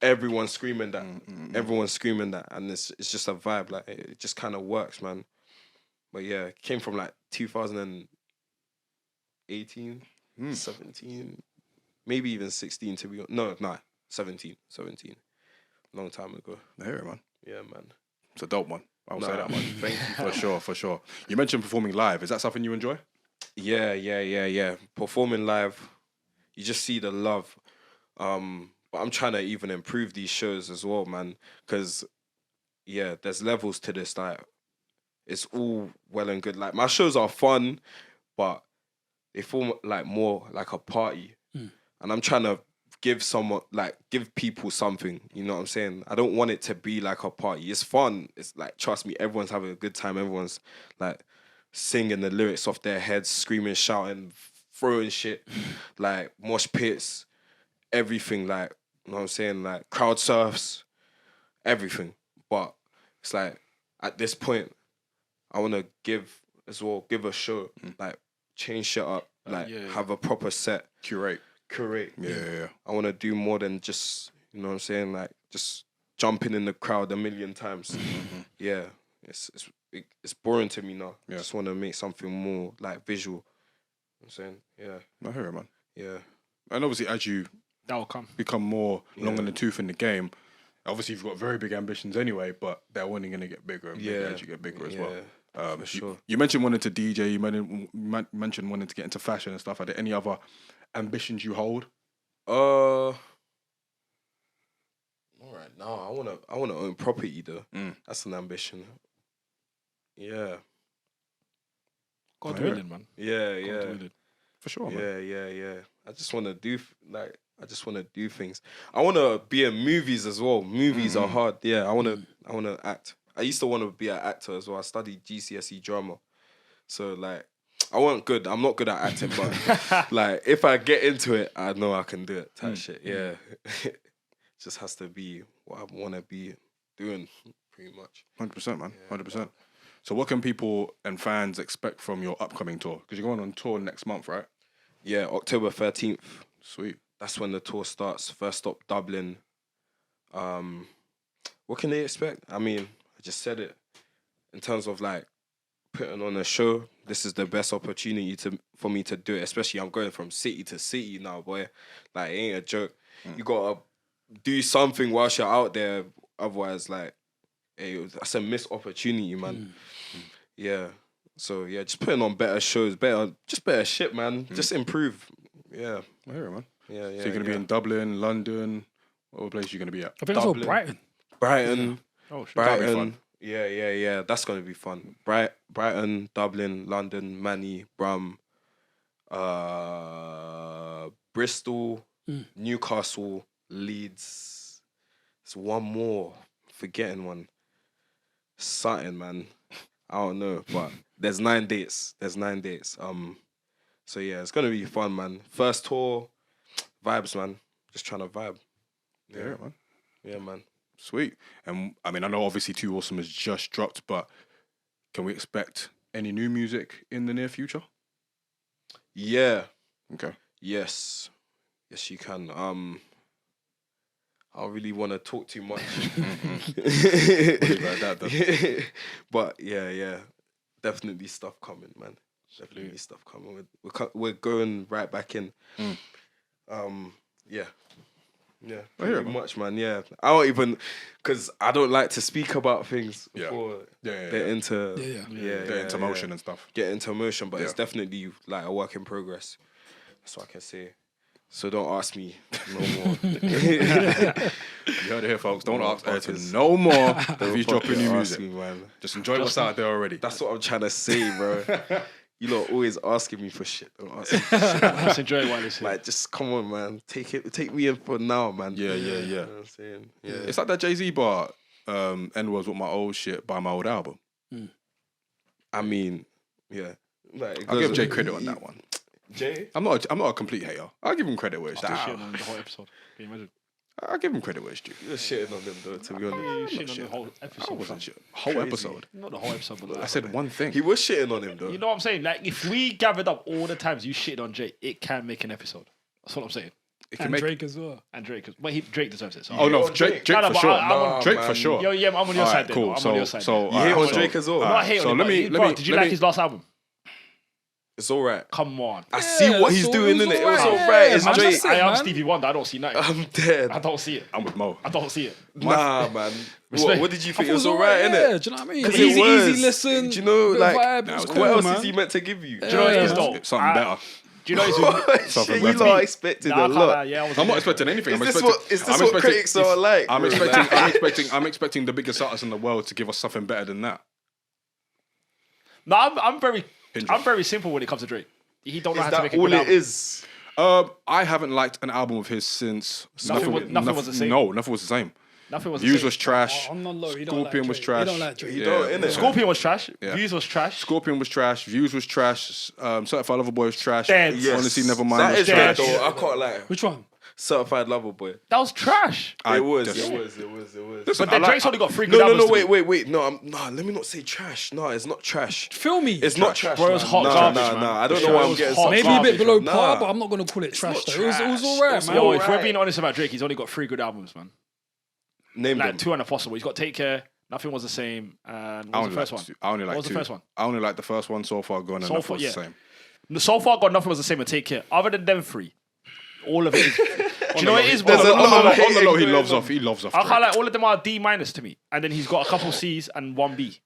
everyone's screaming that. Everyone's screaming that, and it's just a vibe. Like it just kind of works, man. But yeah, it came from like 2018, 17, maybe even 16 to be honest. No, 17. Long time ago. I hear it, man. Yeah, man. It's a dope one. I will say that, man. Thank you. For sure. You mentioned performing live. Is that something you enjoy? Yeah. Performing live, you just see the love. But I'm trying to even improve these shows as well, man. Because, yeah, there's levels to this. Like, it's all well and good. Like, my shows are fun, but they feel like more like a party. And I'm trying to give people something. You know what I'm saying? I don't want it to be like a party. It's fun. It's like, trust me, everyone's having a good time. Everyone's like singing the lyrics off their heads, screaming, shouting, throwing shit, like mosh pits, everything. Like, you know what I'm saying? Like crowd surfs, everything. But it's like at this point, I want to give a show, like change shit up, like have a proper set, Curate. Yeah. I want to do more than just, you know what I'm saying, like just jumping in the crowd a million times. Yeah, it's boring to me now. I just want to make something more like visual. You know what I'm saying, yeah. I hear it, man. Yeah. And obviously, as you That will come. become more long in the tooth in the game, obviously you've got very big ambitions anyway, but they're only going to get bigger and bigger as you get bigger as well. For sure. You mentioned wanting to DJ. You mentioned wanting to get into fashion and stuff. Are there any other ambitions you hold? All right, now I wanna own property though. That's an ambition. Yeah. God willing, man. Yeah. God willing. For sure, man. Yeah. I just want to do things. I want to be in movies as well. Movies are hard. Yeah, I want to act. I used to want to be an actor as well. I studied GCSE drama. So like I'm not good at acting, but like if I get into it, I know I can do it type shit. Yeah. It just has to be what I want to be doing pretty much. 100%, man. 100%. So what can people and fans expect from your upcoming tour? Because you're going on tour next month, right? Yeah, October 13th. Sweet. That's when the tour starts. First stop, Dublin. What can they expect? I mean, I just said it. In terms of like putting on a show, this is the best opportunity for me to do it. Especially I'm going from city to city now, boy. Like, it ain't a joke. You gotta do something whilst you're out there. Otherwise, like, hey, that's a missed opportunity, man. Yeah. So yeah, just putting on better shows, better shit, man. Just improve. Yeah. I hear it, man. Yeah. So you're gonna be in Dublin, London. What place are you gonna be at? I think it's all Dublin. Brighton. Oh, shit. That'll be Brighton. fun. Yeah. That's gonna be fun. Brighton, Dublin, London, Manny, Brum, Bristol, Newcastle, Leeds. It's one more. Forgetting one. Something, man. I don't know, but there's 9 dates. So yeah, it's gonna be fun, man. First tour, vibes, man. Just trying to vibe. Yeah, man. Yeah, man. Sweet. And I mean, I know obviously Too Awesome has just dropped, but can we expect any new music in the near future? Yeah. Okay. Yes, you can. I don't really want to talk too much. But yeah, definitely stuff coming, man. Definitely stuff coming. We're going right back in. Yeah, pretty much, man. Yeah, I don't even, because I don't like to speak about things before they're into into motion and stuff. Get into motion, but it's definitely like a work in progress. That's what I can say. So don't ask me no more. You heard it here, folks. Don't ask Ayrton no more if he's dropping new music. Me, man. Just enjoy what's out there already. That's what I'm trying to say, bro. You lot always asking me for shit. Don't ask me for shit. Just enjoy while it's here. Like, just come on, man. Take me in for now, man. Yeah. You know what I'm saying? Yeah. It's like that Jay-Z bar, N-words with my old shit by my old album. I mean, yeah. Like, I'll give Jay credit on that one. Jay? I'm not a complete hater. I'll give him credit where it's due. Shit on the whole episode. Can you imagine? I'll give him credit where it's due. You're shitting on them, though, to be honest. You shit on the whole episode. I wasn't fam. shit. Whole Crazy. episode. Not the whole episode, but I said one thing. He was shitting on him, though. you know what I'm saying? Like, if we gathered up all the times you shitted on Jay, it can make an episode. That's what I'm saying. it can And make. Drake as well. And Drake. But Drake deserves it. So. Oh no, on Drake Drake? No, for but sure. I'm on- Drake man. for sure. Yo, yeah, I'm on your Alright, side there. cool. I'm So, on your side. so You hate alright, on so- Drake as well? I'm alright, not hating so on let me, him, but let me, did you let like me- his last album? It's all right. Come on. I see what he's doing in it. It was all right. It's man, Drake. that's it, I am man. Stevie Wonder. I don't see nothing. I'm dead. I don't see it. I'm with Mo. I don't see it. Nah, man. Respect. What did you I think? thought It was all right, yeah, innit? do you know what I mean? Because Easy, it was. easy listen. Do you know, bit like, vibe, it was what cool, What else man. is he meant to give you? Do you know what it is Yeah. though? Something better. Do you know it's Shit, Something you better. lot are expecting Nah, I a can't lot. lie, yeah, I was I'm not there. expecting anything. Is this what critics are like? I'm bro? expecting. I'm expecting the biggest artists in the world to give us something better than that. No, I'm very Kendrick. simple when it comes to Drake. He don't know Is how to that make a all good it album. is? I haven't liked an album of his since Nothing was the same. No, nothing was the same. Nothing was the Views same. was trash. I'm not low. He don't Scorpion like was Drake. trash. He don't like Drake. You don't, innit? Scorpion was trash. Yeah. Views was trash. Scorpion was trash. Views was trash. Certified Lover Boy was trash. Dead. Yes. Honestly, Nevermind That was is trash. right, though. I can't lie. Which one? Certified Lover Boy. That was trash. I It was. just- It was. Listen, But then I like- Drake's only got 3 good No, albums. to me. wait. No, let me not say trash. No, it's not trash. Feel me. It's not trash. Bro, it was man. hot garbage, man. Nah. I don't Sure, know why it I'm was getting hot such Maybe a garbage, bit below Nah. par, but I'm not gonna call it trash not though. It was trash. alright, It's man. Yo, all if we're right. being honest about Drake, he's only got 3 good albums, man. Name Like them. 2 and Impossible. He's got Take Care. Nothing was the same. And what was the first one? I only like What was the two. first one? I only like the first one. So Far Gone and So Nothing Far- was yeah. the same. So far, God, Nothing was the same and Take Care. Other than them 3, all of it is. Do you know what it is, bro? There's a lot On of the low, he hating loves going off. He loves off. I can't Drake. like all of them are D- to me, and then he's got a couple C's and 1 B.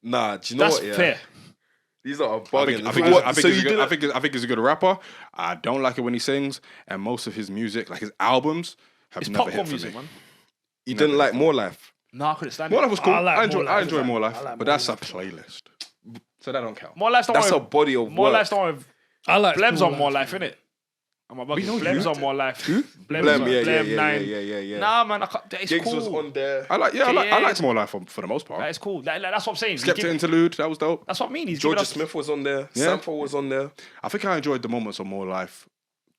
Nah, do you know That's what? Yeah. fair. These are I bugging. think he's a good rapper. I don't like it when he sings, and most of his music, like his albums, have It's never popcorn hit for music, me. man. You didn't like More Life. No, I couldn't stand More it. Life was cool. I like I enjoy. More Life. I enjoy More Life, I like but More that's a Life. playlist, so that don't count. More Life's not That's a with, body of More work. Life's not with I like Blem's on More Life, innit? I'm about know Blem's you. on More Life. Who? Blem's Blem, on yeah, Blem 9. yeah. Nah, man, I can't, it's Gigs cool. was on there. I like. Yeah, I Yeah. liked More Life for the most part. That is cool. That's what I'm saying. Skepta Interlude, that was dope. That's what I mean. He's giving Georgia us. Smith was on there. Yeah. Sanford was on there. I think I enjoyed the moments of More Life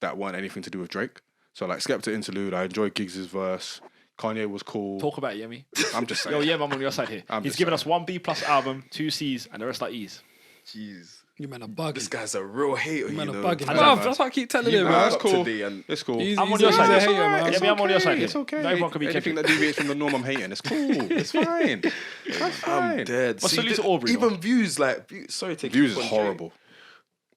that weren't anything to do with Drake. So like Skepta Interlude, I enjoyed Giggs' verse. Kanye was cool. Talk about it, Yemi. I'm just Yo, saying. yeah, I'm on your side here. I'm He's just giving saying. us 1 B plus album, 2 C's, and the rest are E's. Jeez. You man a This bugging. guy's a real hater, You man you a know. bugging. I Bruv, know, man. that's what I keep telling You him, know, man. that's up cool. today and It's cool. He's- I'm on he's your a side. hater, It's man. alright. It's Yeah, I'm on your side here. It's okay. Not everyone can be Anything Kendrick. that deviates from the norm, I'm hating. It's cool. It's fine. That's I'm fine. dead. What's See, the least the- Aubrey, even views, like, sorry to Views keep is on horrible.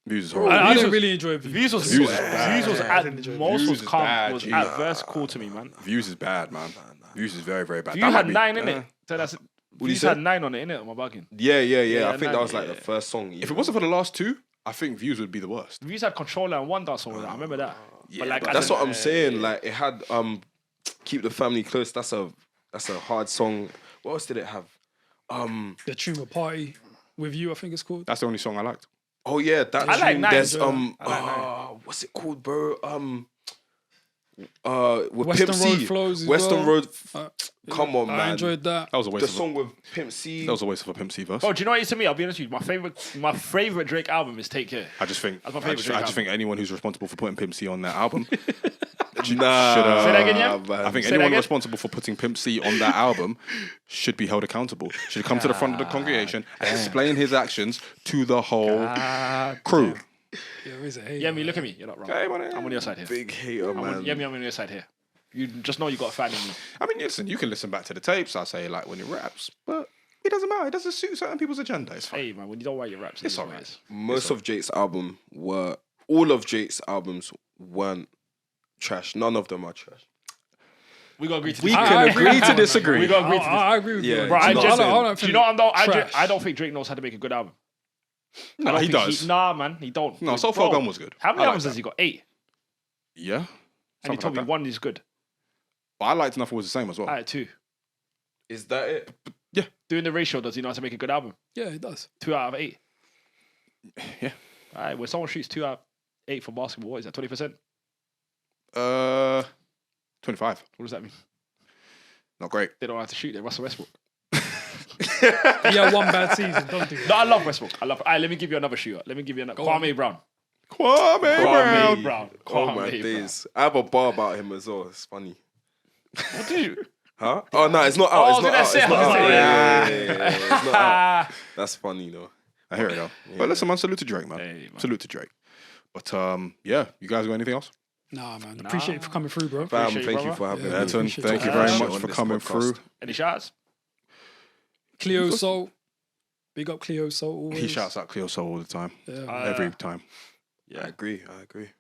Views is I, horrible. I Views didn't was- really enjoy Views. Views was Views is bad. Views was Yeah, I at didn't enjoy most Views was is calm bad, was G. at verse cool to me, man. Views is bad, man. Views is very, very bad. Views That had might be- 9 in it. So that's do you Views say? had 9 on it, innit? Am I bugging? Yeah. Yeah, I think that was like yeah. the first song. If it wasn't for the last two, I think Views would be the worst. Views had Controller and One Dance on it. I remember that. Yeah, but like, but as That's in- what I'm saying. Like it had Keep the Family Close. That's a hard song. What else did it have? The Tumor Party with You, I think it's called. That's the only song I liked. Oh yeah, that I like tune. Nine, There's I like Nine. what's it called, bro? With Western Pimp Road C. Flows as Western well. Road. Uh, Come on, I man. enjoyed that. That was a The waste. song with Pimp C. That was a waste of a Pimp C verse. Bro, do you know what it is to me? I'll be honest with you. My favorite Drake album is Take Care. I just think. That's my I favourite just, Drake I just think anyone who's responsible for putting Pimp C on that album. Nah, should, Say that again, yeah? man. I think Say that anyone again? responsible for putting Pimp C on that album should be held accountable. Should come to the front of the congregation and explain his actions to the whole crew. Yeah, there is a hate. Yemi, look at me. You're not wrong. Okay, man. I'm on your side here. Big hater, man. Yemi, I'm on your side here. You just know you got a fan in me. I mean, listen, you can listen back to the tapes. I say like when he raps, but it doesn't matter. It doesn't suit certain people's agenda. It's fine. Hey man, when you don't write your raps, It's you know alright. what it is. Most of Drake's album were all of Drake's albums weren't trash. None of them are trash. We gotta agree to We disagree. can I agree with to that one, disagree. man. We gotta agree to I agree with Yeah, you. Bro, I No, just, I don't do you think know what I'm though? trash. I don't think Drake knows how to make a good album. No, I don't he think does. nah, man, he don't. No, So Bro, Far Gone was good. How many I like albums that. has he got? 8. Yeah. And he Something told me like that. one is good. But I liked Nothing Was the Same as well. Alright, 2. Is that it? Doing the ratio, does he know how to make a good album? Yeah, it does. 2 out of 8. Yeah. Alright, when someone shoots 2 out of 8 for basketball, what is that? 20%? 25. What does that mean? Not great. They don't have to shoot. They're Russell Westbrook. He had one bad season. Don't do No, that. I love Westbrook. Alright, let me give you another shooter. Let me give you another. Go on. Kwame Brown. Kwame Brown. Brown. Oh my Kwame days. I have a bar about him as well. It's funny. What did you? Huh? Oh no, it's not out. Oh, It's not did I out. say- It's not I was out. like, Yeah. It's not out. Ah. That's funny though. I hear it though. But listen, man, salute to Drake, man. Hey, man. Salute to Drake. But yeah, you guys got anything else? Nah, man. Appreciate you for coming through, bro. Fam, Appreciate you, thank you brother. for having me. Yeah, Ayrton, appreciate thank it. you very Shit much on for this coming podcast. through. Any shouts? Cleo Soul. Big up Cleo Soul. Always. He shouts out Cleo Soul all the time, Yeah, every time. Yeah. I agree.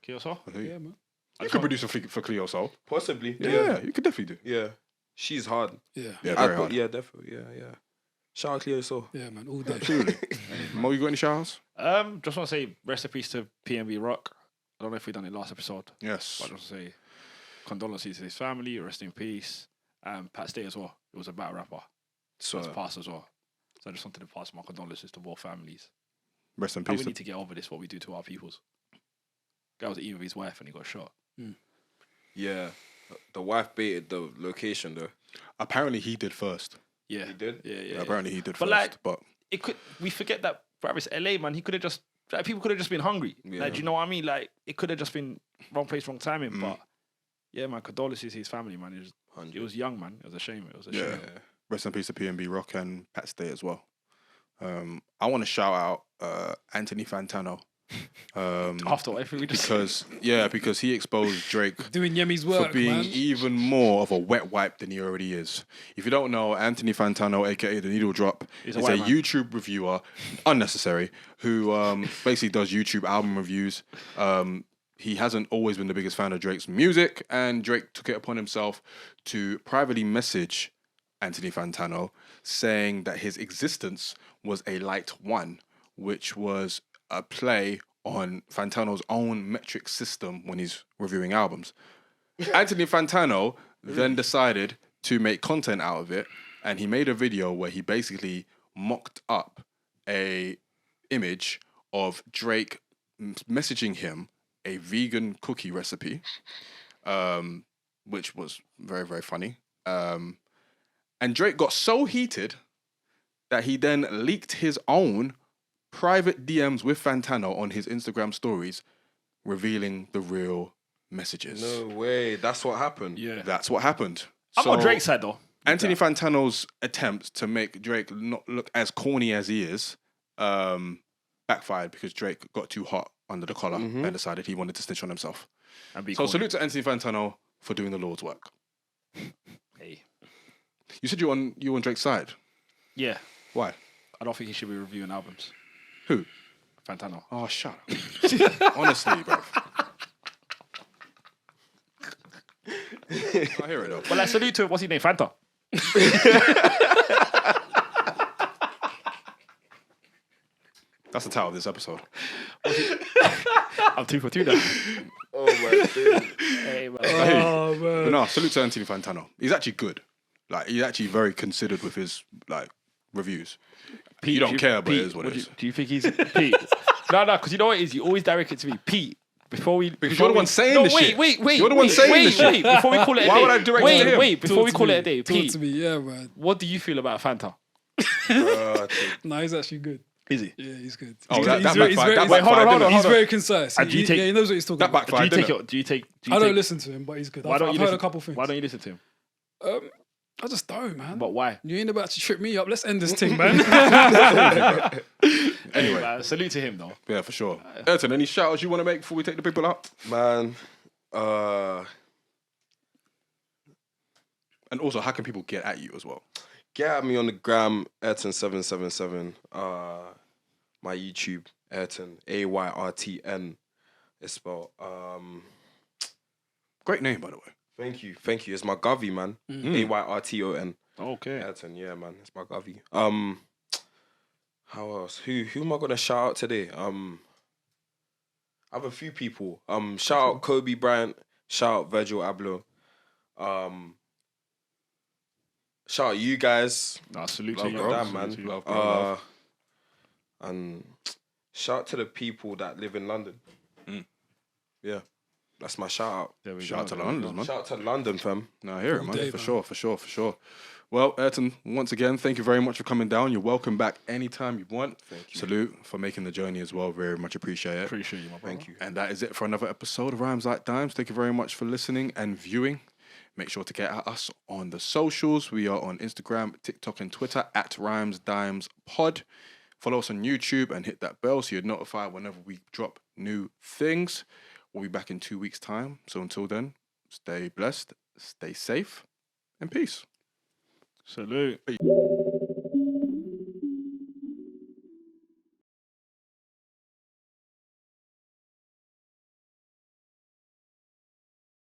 Kyoso? yeah, man. You could produce for Cleo Soul. Possibly. Yeah, you could definitely do. Yeah. She's hard. Yeah, Yeah, very hard. Yeah, definitely. Yeah. Shout out Cleo So. yeah, man. All day. Absolutely. Mo, you got any shout-outs? Just want to say rest in peace to PNB Rock. I don't know if we done it last episode, Yes. but I just want to say condolences to his family, rest in peace. Pat Stay as well. It was a battle rapper. So it's passed as well. So I just wanted to pass my condolences to both families. Rest in And we peace. need to get over this, what we do to our peoples. Guy was eating with his wife and he got shot. Yeah. The wife baited the location though. Apparently he did first. Yeah. He did? Yeah. Apparently he did But first. like- but It could. We forget that, bro, it's LA, man. He could have just. Like, people could have just been hungry. Yeah. Like, do you know what I mean? Like, it could have just been wrong place, wrong timing. Mm. But yeah, man, condolences to his family, man. It was young, man. It was a shame. It was a Yeah. shame. rest in peace to PNB Rock and Pat Stay as well. I want to shout out Anthony Fantano. After everything we just because he exposed Drake Doing Yemi's for work, being man. even more of a wet wipe than he already is. If you don't know, Anthony Fantano, aka the Needle Drop, He's is a a white man. YouTube reviewer, unnecessary, who basically does YouTube album reviews. He hasn't always been the biggest fan of Drake's music, and Drake took it upon himself to privately message Anthony Fantano, saying that his existence was a light one, which was a play on Fantano's own metric system when he's reviewing albums. Anthony Fantano then decided to make content out of it, and he made a video where he basically mocked up a image of Drake messaging him a vegan cookie recipe, which was very, very funny. And Drake got so heated that he then leaked his own private DMs with Fantano on his Instagram stories, revealing the real messages. No way. That's what happened. yeah. That's what happened. I'm on Drake's side though. Anthony Fantano's attempt to make Drake not look as corny as he is backfired because Drake got too hot under the collar and decided he wanted to snitch on himself. And be So corny. salute to Anthony Fantano for doing the Lord's work. Hey. You said you on Drake's side. Yeah. Why? I don't think he should be reviewing albums. Who? Fantano. Oh, shut up. Honestly, bro. I hear it though. Well, like, salute to what's his name? Fanta. That's the title of this episode. I'm 2 for 2 now. Oh my god. Hey, man. Oh, But man. no, salute to Anthony Fantano. He's actually good. Like, he's actually very considered with his like reviews. Pete, You don't care, but it Pete, is what it is. Do you think he's Pete? No, because you know what it is. You always direct it to me, Pete. Before we, Because you're the one saying no, this wait, shit. wait. You're the one saying wait, this shit. Wait, before we call it a Why day. would I direct wait, it to him? Wait, before Talk we to call me. it a day, Talk Pete. to me, yeah, man. What do you feel about Fanta? Nah, he's actually good. Is he? Yeah, he's good. Oh, he's that very- backfired. That he's very- backfired, didn't it? He's very concise. And do you take- yeah, he knows what he's talking That about. Do backfired, you take didn't it? it? Do you take? Do you I don't take- listen to him, but he's good. Why I've don't you heard listen? a couple things. Why don't you listen to him? I just don't, man. But why? You ain't about to trip me up. Let's end this thing, man. Anyway, salute to him though. yeah, for sure. Ayrton, any shout outs you want to make before we take the people out? Man. And also, how can people get at you as well? Get at me on the gram, Ayrton777. My YouTube, Ayrton, AYRTN. It's spelled. Great name, by the way. Thank you. It's my Govy, man. AYRTON. Okay. Ayrton, yeah, man. It's my Govy. How else? Who am I gonna shout out today? I have a few people. Shout out Kobe Bryant. Shout out Virgil Abloh. Shout out you guys. Nah, salute Love to you, God, bro. damn, man. Salute to you. Love, love. And shout out to the people that live in London. Yeah, that's my shout out. There we Shout go, out to there we London, go. man. Shout out to London, fam. No, I hear it, All man. day, For man. sure. Well, Ayrton, once again, thank you very much for coming down. You're welcome back anytime you want. Thank you. Salute for making the journey as well. Very much appreciate it. Appreciate you, my brother. Thank you. And that is it for another episode of Rhymes Like Dimes. Thank you very much for listening and viewing. Make sure to get at us on the socials. We are on Instagram, TikTok, and Twitter at Rhymes Dimes Pod. Follow us on YouTube and hit that bell so you're notified whenever we drop new things. We'll be back in 2 weeks' time. So until then, stay blessed, stay safe, and peace. Salute.